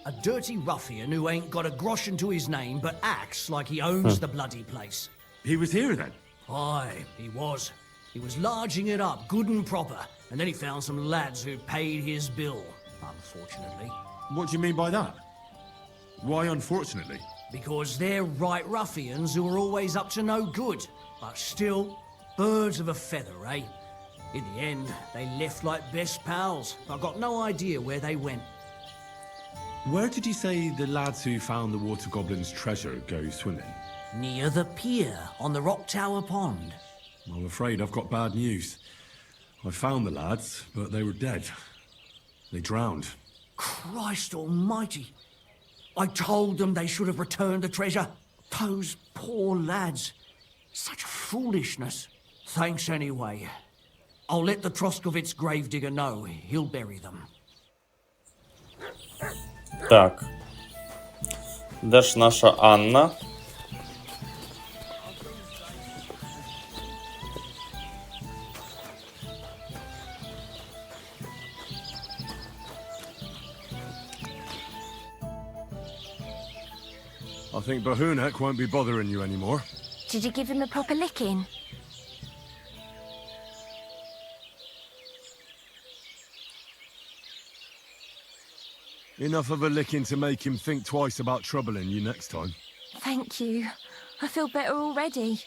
A dirty ruffian who ain't got a groschen to his name but acts like he owns the bloody place. He was here then? Aye, he was. He was larging it up good and proper, and then he found some lads who paid his bill, unfortunately. What do you mean by that? Why unfortunately? Because they're right ruffians who are always up to no good, but still, birds of a feather, eh? In the end, they left like best pals. I've got no idea where they went. Where did you say the lads who found the water goblin's treasure go swimming? Near the pier on the Rock Tower Pond. I'm afraid I've got bad news. I found the lads, but they were dead. They drowned. Christ almighty! I told them they should have returned the treasure. Those poor lads. Such foolishness. Thanks anyway. I'll let the Troskovitz gravedigger know. He'll bury them. Так. Де ж наша Анна? I think Bahunek won't be bothering you anymore. Did you give him a proper licking? Enough of a licking to make him think twice about troubling you next time. Thank you. I feel better already.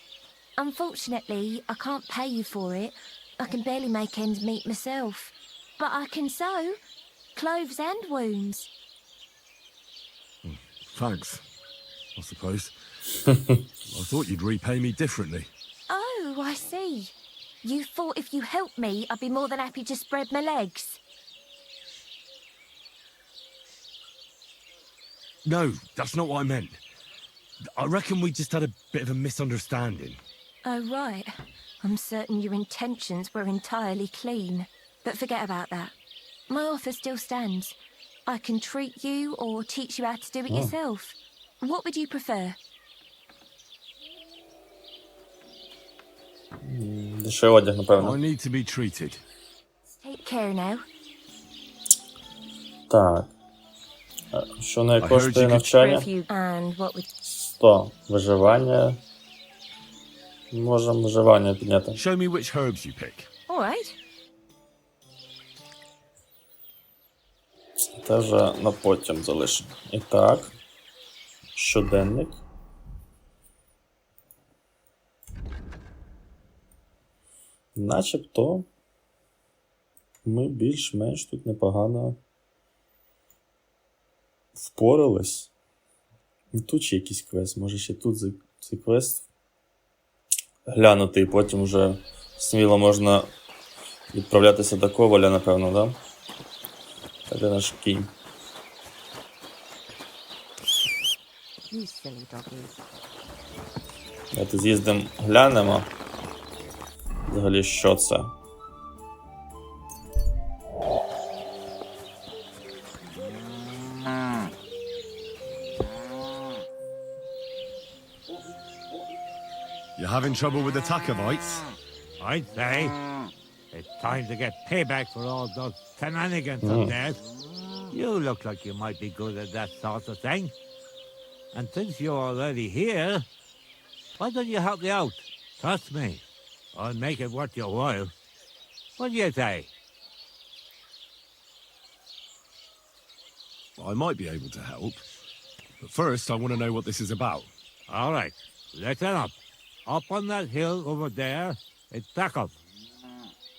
Unfortunately, I can't pay you for it. I can barely make ends meet myself. But I can sew. Clothes and wounds. Thanks, I suppose. I thought you'd repay me differently. Oh, I see. You thought if you helped me, I'd be more than happy to spread my legs. No, that's not what I meant. I reckon we just had a bit of a misunderstanding. Oh, right. I'm certain your intentions were entirely clean. But forget about that. My offer still stands. I can treat you or teach you how to do it yourself. What would you prefer? Ще одяг, напевно. I need to be treated. Take care now. Так. Що не коштує навчання? And what would... 100. Виживання. Можемо виживання підняти. Show me which herbs you pick. All right. Це вже на потім залишимо. І так. Щоденник. Начебто ми більш-менш тут непогано впорались. І тут ще якийсь квест. Може ще тут цей квест глянути, і потім вже сміло можна відправлятися до Коваля, напевно, да? Та де наш кінь? Давайте з'їздимо, глянемо. Взагалі, що це? You having trouble with the Takovites? I'd say. It's time to get payback for all those shenanigans up there. You look like you might be good at that sort of thing. And since you're already here, Why don't you help me out? Trust me, I'll make it worth your while. What do you say? I might be able to help. But first, I want to know what this is about. All right, listen up. Up on that hill over there, it's Takov.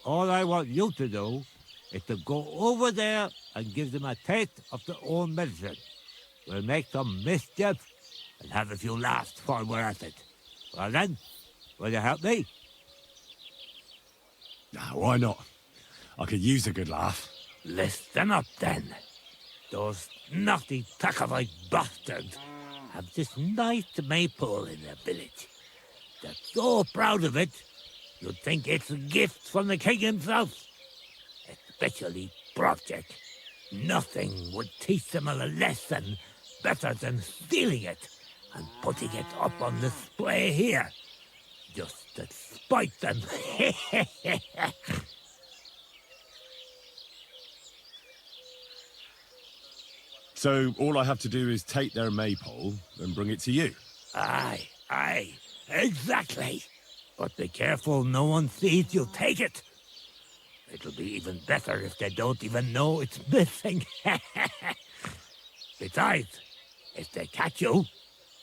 All I want you to do is to go over there and give them a taste of their own medicine. We'll make some mischief and have a few laughs while we're at it. Well then, will you help me? Why not? I could use a good laugh. Listen up then. Those naughty Takovite bastards have this nice maypole in their village. They're so proud of it, you'd think it's a gift from the king himself. Especially Project. Nothing would teach them a lesson better than stealing it and putting it up on display here. Just to spite them. So all I have to do is take their maypole and bring it to you? Aye, exactly. But be careful no one sees you take it. It'll be even better if they don't even know it's missing. Besides, if they catch you,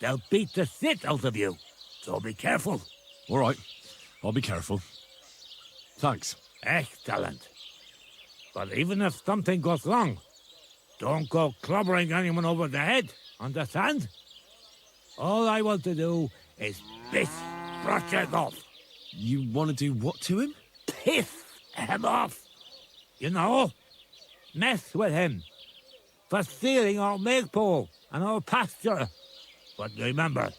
they'll beat the shit out of you. So be careful. All right, I'll be careful. Thanks. Excellent. But even if something goes wrong, don't go clobbering anyone over the head, understand? All I want to do is piss Project off. You want to do what to him? Piss him off. You know, mess with him for stealing our maypole and our pasture. But remember,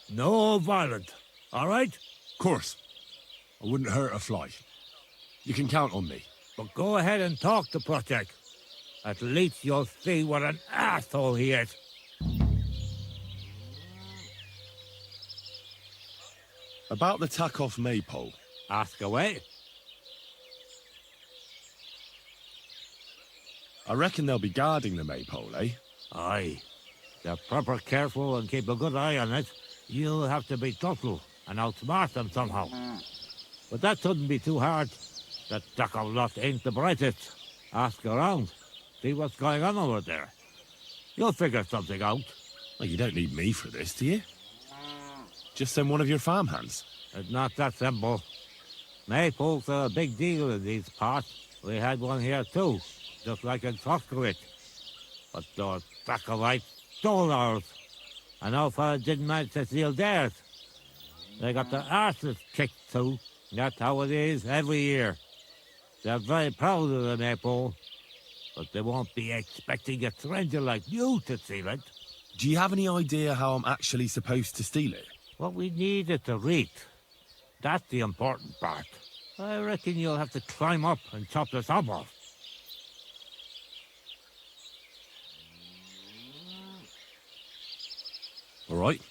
no violence, all right? Of course. I wouldn't hurt a fly. You can count on me. But go ahead and talk to Project. At least you'll see what an asshole he is. About the Takov maypole. Ask away. I reckon they'll be guarding the maypole, eh? Aye. They're proper careful and keep a good eye on it. You'll have to be thoughtful and outsmart them somehow. But that shouldn't be too hard. That Takov lot ain't the brightest. Ask around. See what's going on over there. You'll figure something out. Well, you don't need me for this, do you? Just send one of your farmhands. It's not that simple. Maypoles are a big deal in these parts. We had one here too, just like in Troskowitz. But those Takovites stole ours. And our fella didn't manage to steal theirs. They got their arses kicked too. That's how it is every year. They're very proud of the maypole, but they won't be expecting a stranger like you to steal it. Do you have any idea how I'm actually supposed to steal it? What we need is to read. That's the important part. I reckon you'll have to climb up and chop the top off. All right.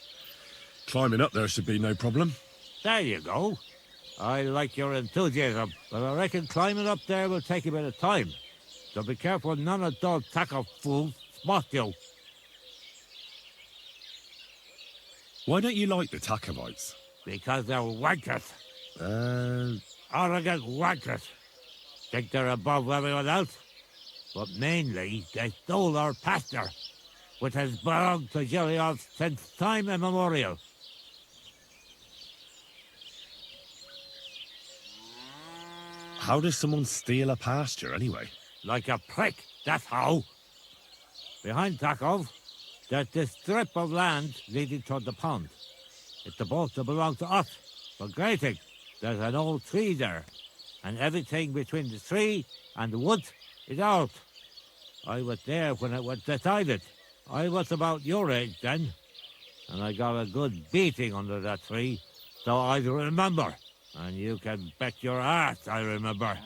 Climbing up there should be no problem. There you go. I like your enthusiasm, but I reckon climbing up there will take a bit of time. So be careful none of those Takov fools spot you. Why don't you like the Takovites? Because they're wankers. Arrogant wankers. Think they're above everyone else? But mainly, they stole our pasture, which has belonged to Giliov since time immemorial. How does someone steal a pasture, anyway? Like a prick, that's how. Behind Takov, there's this strip of land leading toward the pond. It's supposed to belong to us, for grazing. There's an old tree there, and everything between the tree and the woods is ours. I was there when it was decided. I was about your age then, and I got a good beating under that tree, so I remember. And you can bet your ass I remember.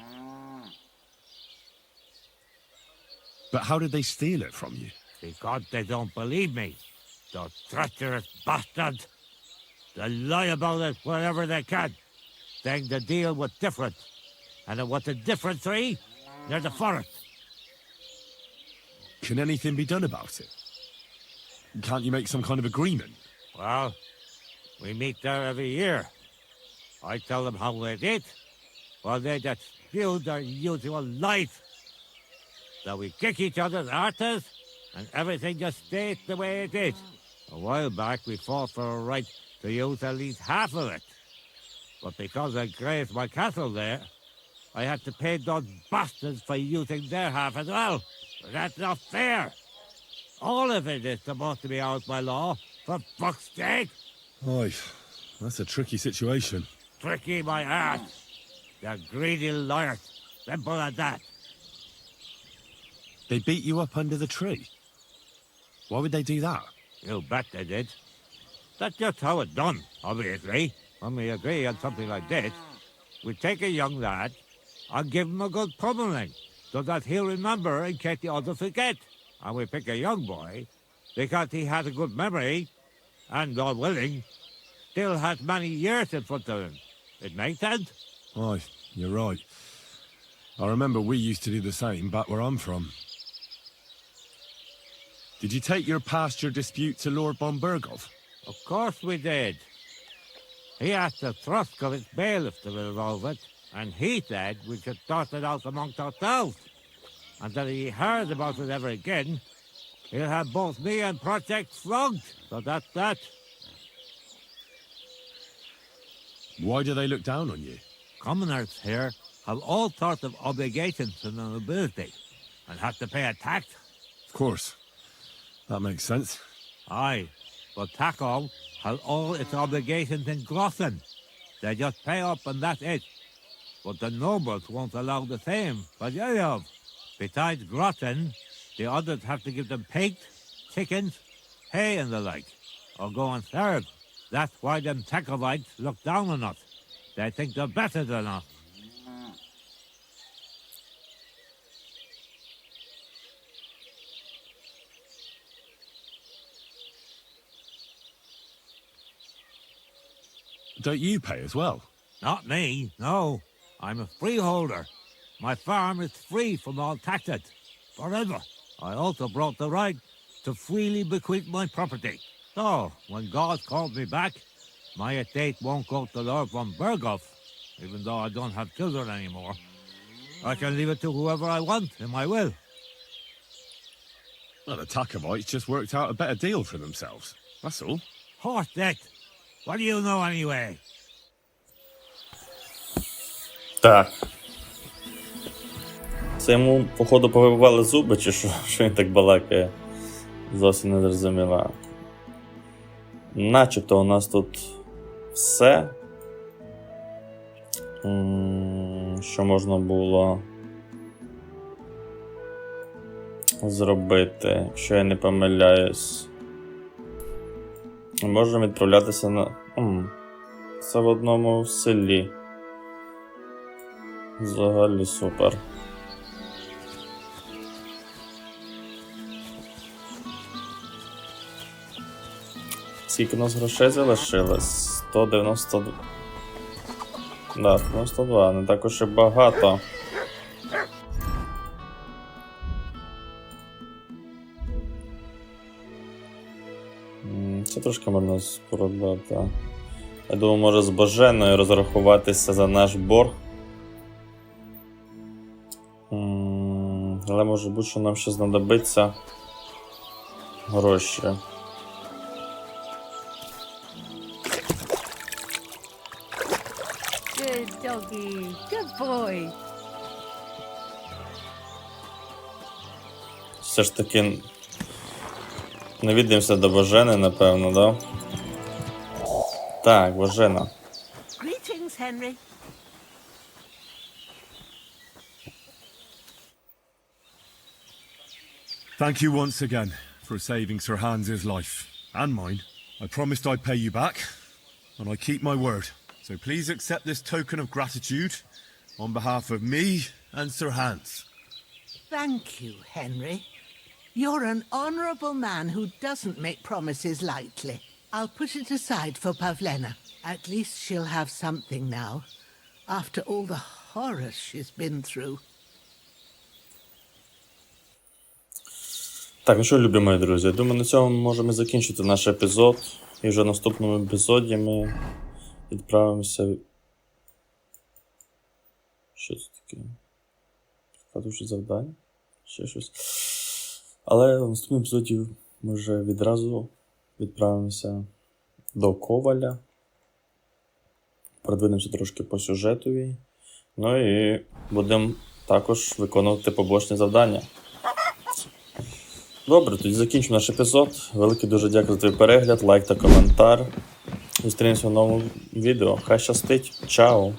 But how did they steal it from you? Because they don't believe me. Those treacherous bastards. They lie about it wherever they can, saying the deal was different. And it was a different tree near the forest. Can anything be done about it? Can't you make some kind of agreement? Well, We meet there every year. I tell them how we did, while they just spew their usual life. So we kick each other's arses, and everything just stays the way it is. A while back, we fought for a right to use at least half of it. But because I grazed my cattle there, I had to pay those bastards for using their half as well. But that's not fair. All of it is supposed to be ours by law, for fuck's sake. Oi, that's a tricky situation. Tricky my ass. They're greedy liars. Simple as that. They beat you up under the tree? Why would they do that? You bet they did. That's just how it's done, obviously. When we agree on something like this, we take a young lad and give him a good pummeling, so that he'll remember in case the others forget. And we pick a young boy because he has a good memory and, God willing, still has many years in front of him. It makes sense? Aye, you're right. I remember we used to do the same back where I'm from. Did you take your pasture dispute to Lord von Berghoff? Of course we did. He asked the Thruskovitz bailiff to resolve it, and he said we should sort it out amongst ourselves. And that if he heard about it ever again, he'll have both me and Project flogged. So that's that. Why do they look down on you? Commoners here have all sorts of obligations to the nobility, and have to pay a tax. Of course. That makes sense. Aye, but Takov has all its obligations in Grossen. They just pay up and that's it. But the nobles won't allow the same for Yeyov. Besides Grossen, the others have to give them pigs, chickens, hay and the like, or go and serve. That's why them Takovites look down on us. They think they're better than us. Don't you pay as well? Not me, no. I'm a freeholder. My farm is free from all taxes, forever. I also brought the right to freely bequeath my property. So, when God calls me back, my estate won't go to Lord von Berghoff, even though I don't have children anymore. I can leave it to whoever I want in my will. Well, the Takovites just worked out a better deal for themselves. That's all. Horse dick. What do you know anyway? Так. Це йому, походу, повибивали зуби, чи що він так балакає? Зовсім не зрозуміло. Начебто у нас тут все, що можна було зробити, якщо я не помиляюсь. Можемо відправлятися на... Це в одному селі. Взагалі супер. Скільки у нас грошей залишилось? 192. Да, 92, не так уж і багато. Це трошки можна продати. Я думаю, може з Боженою розрахуватися за наш борг. Але може бути, що нам ще знадобиться гроші. Good doggy. Good boy. Все ж таки навідаємося до Божени, напевно, да? Так, Божена. Greetings, Henry. Thank you once again for saving Sir Hans's life. And mine. I promised I'd pay you back, and I keep my word. So please accept this token of gratitude on behalf of me and Sir Hans. Thank you, Henry. You're an honorable man who doesn't make promises lightly. I'll put it aside for Pavlena. At least she'll have something now, after all the horrors she's been through. Так, ну що, любі мої друзі, я думаю, на цьому ми можемо закінчити наш епізод. І вже в наступному епізоді ми відправимося... Що це таке? Складувши завдання? Ще щось. Але в наступному епізоді ми вже відразу відправимося до Коваля. Продвинемося трошки по сюжетові. Ну і будемо також виконувати побочні завдання. Добре, тоді закінчимо наш епізод. Велике дуже дякую за твій перегляд, лайк та коментар. Зустрінемося в новому відео. Хай щастить. Чао!